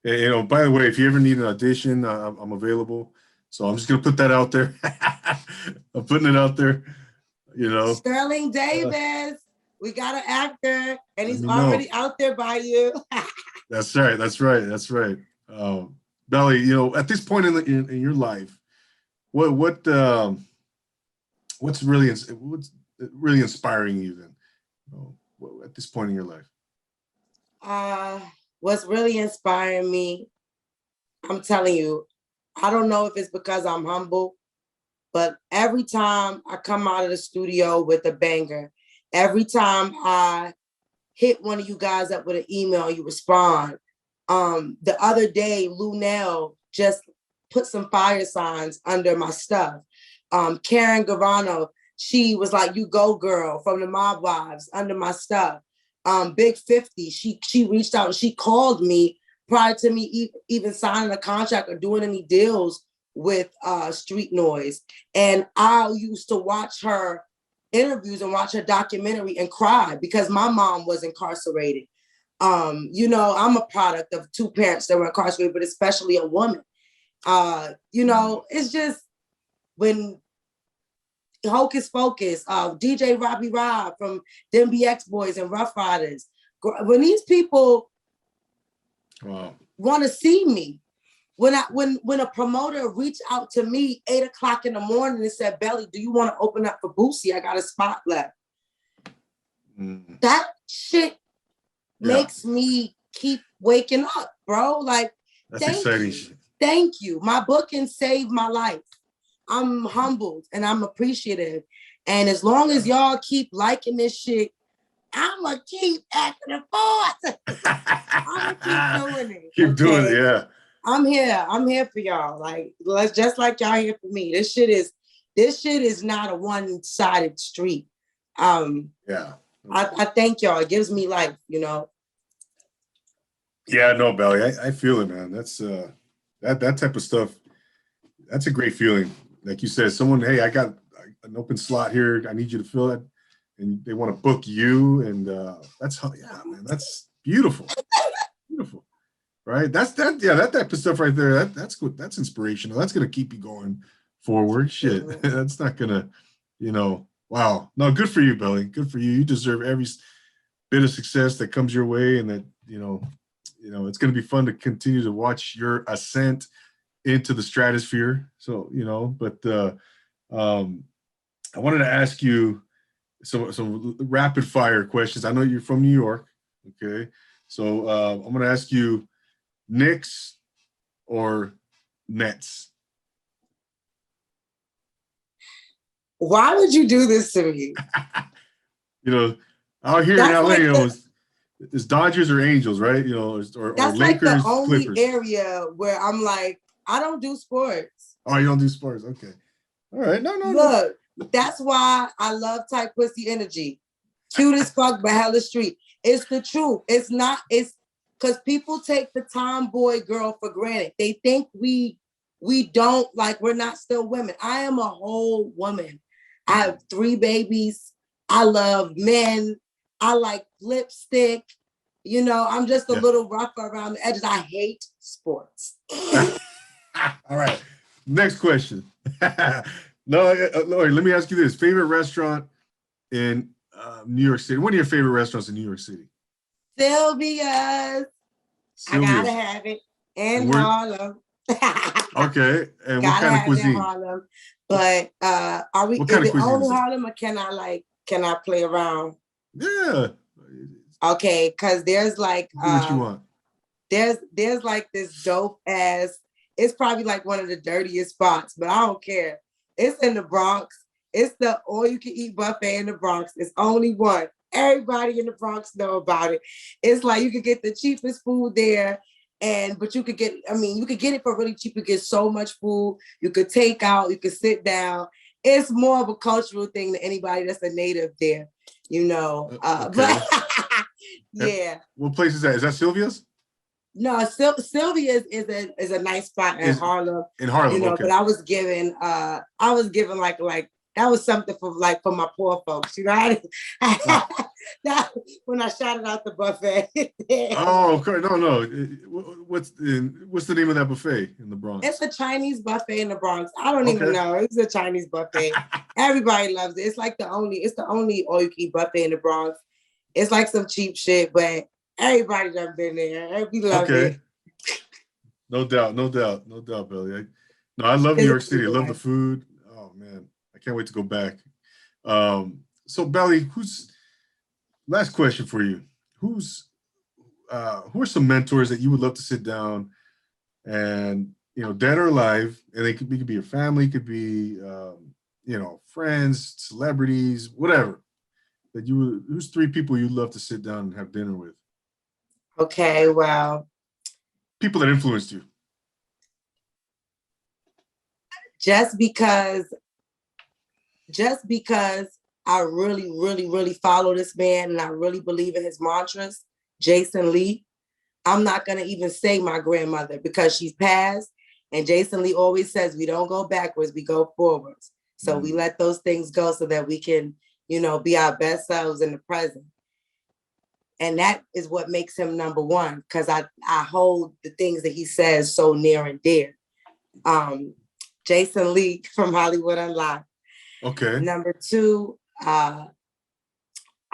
know, by the way, if you ever need an audition, I'm available. So I'm just gonna put that out there. I'm putting it out there. You know,
Sterling Davis, we got an actor, and he's already out there by you.
That's right. That's right. That's right. Bellie, you know, at this point in your life, what's really inspiring you then? You know, at this point in your life.
What's really inspiring me, I'm telling you, I don't know if it's because I'm humble, but every time I come out of the studio with a banger, every time I hit one of you guys up with an email, you respond. The other day, Lunel just put some fire signs under my stuff. Karen Garano, she was like, "You go, girl," from the Mob Wives under my stuff. Big 50, she reached out and she called me prior to me even signing a contract or doing any deals with Street Noise. And I used to watch her interviews and watch her documentary and cry because my mom was incarcerated. You know, I'm a product of two parents that were incarcerated, but especially a woman. You know, it's just when Hocus Pocus, DJ Robbie Rob from them BX Boys and Rough Riders, when these people want to see me, when a promoter reached out to me 8 o'clock in the morning and said, "Bellie, do you want to open up for Boosie? I got a spot left." That shit makes me keep waking up, bro. Like,
that's exciting.
Thank you. My booking saved my life. I'm humbled and I'm appreciative. And as long as y'all keep liking this shit, I'ma keep acting a force. I'ma keep doing it.
Keep doing it, yeah.
I'm here for y'all. Like, let's just like y'all here for me. This shit is not a one-sided street. I thank y'all. It gives me life, you know.
Yeah, no, Bellie, I feel it, man. That's that type of stuff. That's a great feeling. Like you said, someone, hey, I got an open slot here. I need you to fill it, and they want to book you, and that's man. That's beautiful, beautiful, right? That type of stuff right there. That's good. That's inspirational. That's gonna keep you going forward. Shit, that's not gonna, you know. Wow, no, good for you, Bellie. Good for you. You deserve every bit of success that comes your way, and that you know, it's gonna be fun to continue to watch your ascent into the stratosphere. So, you know, but I wanted to ask you some rapid fire questions. I know you're from New York. Okay. So I'm going to ask you Knicks or Nets.
Why would you do this to me?
You know, out here in LA, you know, it's Dodgers or Angels, right? You know, or
that's
Lakers,
like the only
Clippers.
area where I'm like, I don't do sports.
Oh, you don't do sports? Okay. All right. No.
Look, that's why I love tight pussy energy. Cute as fuck, but hella street. It's the truth. It's because people take the tomboy girl for granted. They think we don't, like, we're not still women. I am a whole woman. I have 3 babies. I love men. I like lipstick. You know, I'm just a little rougher around the edges. I hate sports.
All right. Next question. No, Lori, let me ask you this. Favorite restaurant in New York City? One of your favorite restaurants in New York City?
Sylvia's. I gotta have it. In Harlem.
Okay. And what kind of cuisine?
In Harlem. But are we, is it only Harlem, or can I play around?
Yeah.
Okay, because there's like
do what you want.
There's like this dope ass, it's probably like one of the dirtiest spots, but I don't care. It's in the Bronx. It's the all-you-can-eat buffet in the Bronx. It's only one. Everybody in the Bronx know about it. It's like you could get the cheapest food there, but you could get it for really cheap. You get so much food. You could take out, you could sit down. It's more of a cultural thing than anybody that's a native there. you know.
Okay.
But yeah.
What place is that? Is that Sylvia's?
No, Sylvia's is a nice spot in Harlem.
In Harlem,
you know,
okay.
But I was given like that was something for my poor folks. You know, that when I shouted out the buffet.
Oh, okay. No. What's the name of that buffet in the Bronx?
It's a Chinese buffet in the Bronx. I don't even know. It's a Chinese buffet. Everybody loves it. It's like the only all-you-can-eat buffet in the Bronx. It's like some cheap shit, but everybody done been there. Everybody love it.
No doubt, Bellie. I love New York City. I love the food. Oh man, I can't wait to go back. So Bellie, last question for you? Who are some mentors that you would love to sit down and, dead or alive, and they could be your family, could be friends, celebrities, whatever, who's 3 people you'd love to sit down and have dinner with?
Okay, well,
people that influenced you.
Just because I really, really, really follow this man and I really believe in his mantras, Jason Lee, I'm not going to even say my grandmother because she's passed. And Jason Lee always says, we don't go backwards, we go forwards. So we let those things go so that we can, be our best selves in the present. And that is what makes him number one, because I hold the things that he says so near and dear. Jason Lee from Hollywood Unlocked.
Okay.
Number 2, I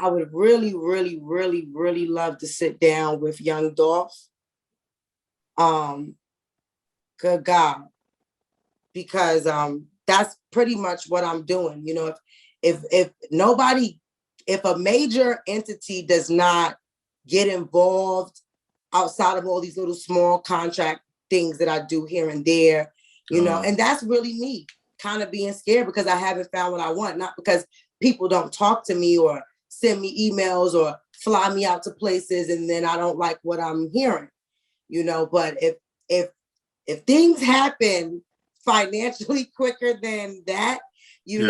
would really, really, really, really love to sit down with young Dolph. Good God. Because that's pretty much what I'm doing. If a major entity does not get involved outside of all these little small contract things that I do here and there, and that's really me kind of being scared because I haven't found what I want, not because people don't talk to me or send me emails or fly me out to places and then I don't like what I'm hearing, but if things happen financially quicker than that, he's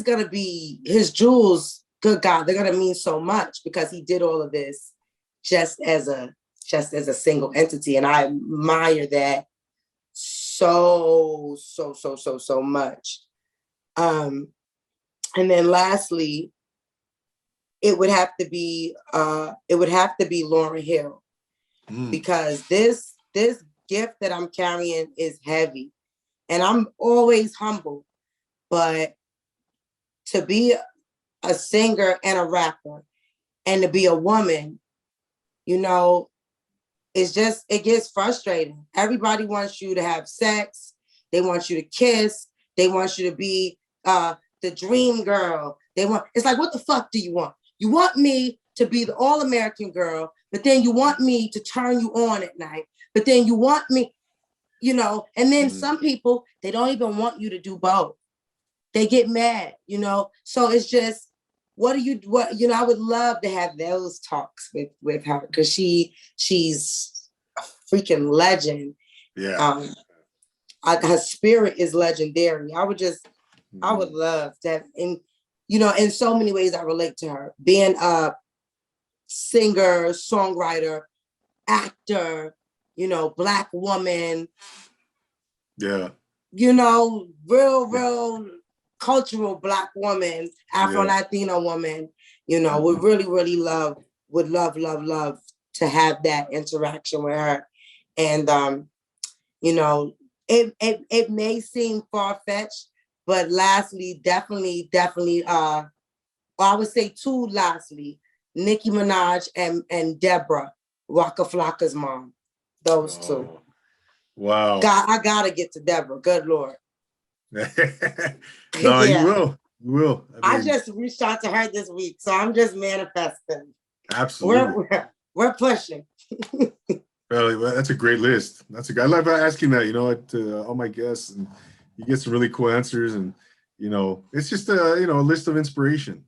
going to be, his jewels, good God, they're going to mean so much because he did all of this just as a single entity. And I admire that so much. And then lastly, it would have to be Lauryn Hill, because this gift that I'm carrying is heavy, and I'm always humble, but to be a singer and a rapper and to be a woman, it gets frustrating. Everybody wants you to have sex. They want you to kiss. They want you to be the dream girl. It's like, what the fuck do you want? You want me to be the all-American girl, but then you want me to turn you on at night. But then you want me, and then some people, they don't even want you to do both. They get mad, So it's just, I would love to have those talks with her because she's a freaking legend.
Yeah.
Her spirit is legendary. I would love that. And, in so many ways I relate to her. Being a singer, songwriter, actor, Black woman.
Yeah.
Real cultural Black woman, Afro-Latina woman, would really, really love to have that interaction with her. And, it may seem far-fetched, but lastly, definitely, I would say 2 lastly, Nicki Minaj and Deborah, Waka Flocka's mom. Those 2.
Wow.
I gotta get to Deborah. Good Lord.
No,
yeah.
You will.
I just reached out to her this week, so I'm just manifesting.
Absolutely.
We're pushing.
Well, that's a great list. I love asking that, all my guests, and you get some really cool answers, and it's just a list of inspiration,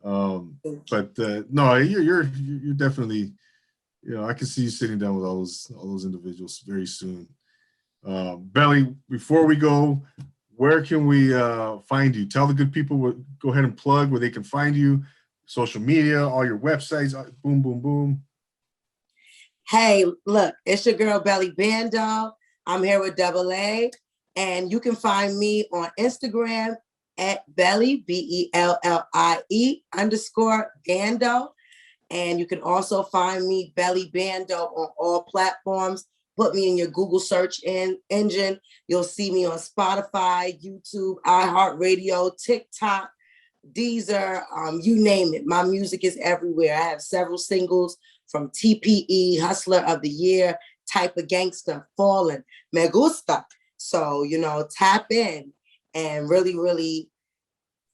but no, you're definitely, I can see you sitting down with all those individuals very soon. Bellie, before we go, where can we find you? Tell the good people, go ahead and plug where they can find you, social media, all your websites, boom, boom, boom.
Hey, look, it's your girl, Bellie Bando. I'm here with Double A, and you can find me on Instagram at Bellie, BELLIE _Bando. And you can also find me, Bellie Bando, on all platforms. Put me in your Google search engine. You'll see me on Spotify, YouTube, iHeartRadio, TikTok, Deezer, you name it. My music is everywhere. I have several singles from TPE, Hustler of the Year, Type of Gangster, Fallen, Me Gusta. So, tap in and really, really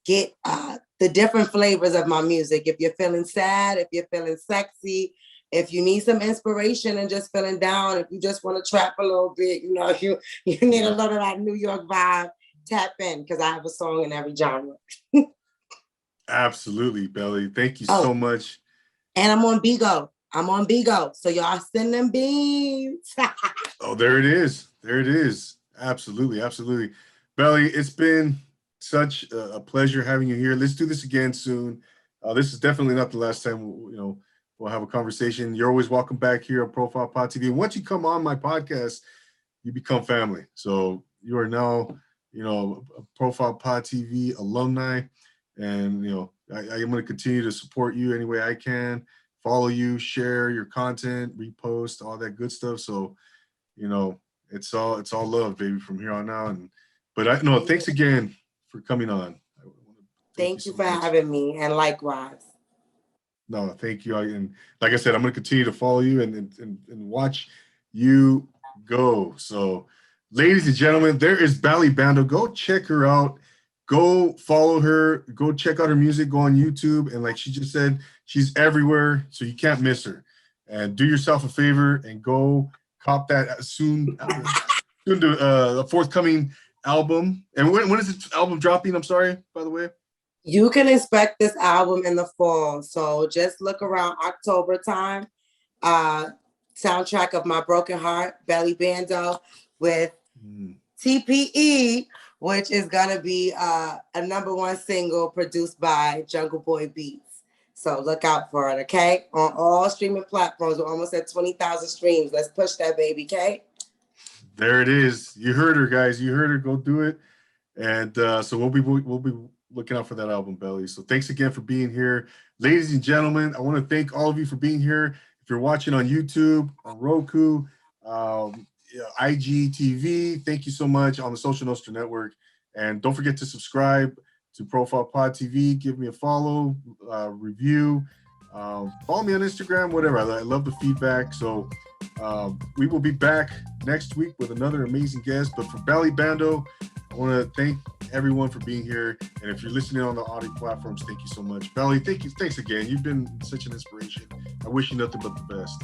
get the different flavors of my music. If you're feeling sad, if you're feeling sexy, if you need some inspiration and just feeling down, if you just want to trap a little bit, you need a little of that New York vibe, tap in, because I have a song in every genre.
Absolutely, Bellie. Thank you so much.
And I'm on Bigo. So y'all send them beans.
Oh, there it is. There it is. Absolutely. Absolutely. Bellie, it's been such a pleasure having you here. Let's do this again soon. This is definitely not the last time we'll have a conversation. You're always welcome back here on Profile Pod TV. And once you come on my podcast, you become family. So you are now, a Profile Pod TV alumni. And, I am going to continue to support you any way I can, follow you, share your content, repost, all that good stuff. So, it's all love, baby, from here on out. Thanks again for coming on.
Thank you for having me, and likewise.
No, thank you. And like I said, I'm going to continue to follow you and watch you go. So, ladies and gentlemen, there is Bellie Bando. Go check her out. Go follow her. Go check out her music. Go on YouTube. And like she just said, she's everywhere, so you can't miss her. And do yourself a favor and go cop that soon to the forthcoming album. And when is this album dropping? I'm sorry, by the way.
You can expect this album in the fall. So just look around October time. Soundtrack of My Broken Heart, Bellie Bando, with TPE, which is going to be a #1 single produced by Jungle Boy Beats. So look out for it, okay? On all streaming platforms. We're almost at 20,000 streams. Let's push that, baby, okay?
There it is. You heard her, guys. You heard her. Go do it. And so we'll be looking out for that album, Bellie. So thanks again for being here. Ladies and gentlemen, I want to thank all of you for being here. If you're watching on YouTube, on Roku, IGTV, thank you so much, on the Social Nostra Network. And don't forget to subscribe to Profile Pod TV. Give me a follow, review. Follow me on Instagram, whatever. I love the feedback. So we will be back next week with another amazing guest. But for Bellie Bando, I want to thank everyone for being here. And if you're listening on the audio platforms, thank you so much. Bellie, thanks again. You've been such an inspiration. I wish you nothing but the best.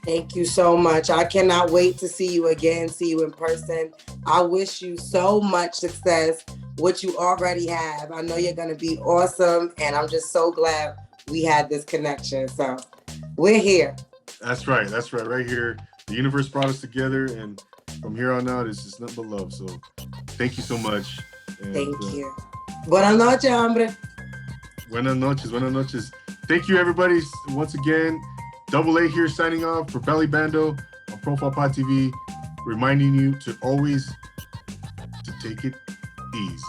Thank you so much. I cannot wait to see you again, see you in person. I wish you so much success, what you already have. I know you're going to be awesome, and I'm just so glad we had this connection. So we're here.
That's right. Right here. The universe brought us together, and from here on out, it's just nothing but love. So thank you so much. And,
thank you. Buenas noches, hombre.
Buenas noches. Thank you, everybody. Once again, Double A here signing off for Bellie Bando on Profile Pod TV, reminding you to always take it easy.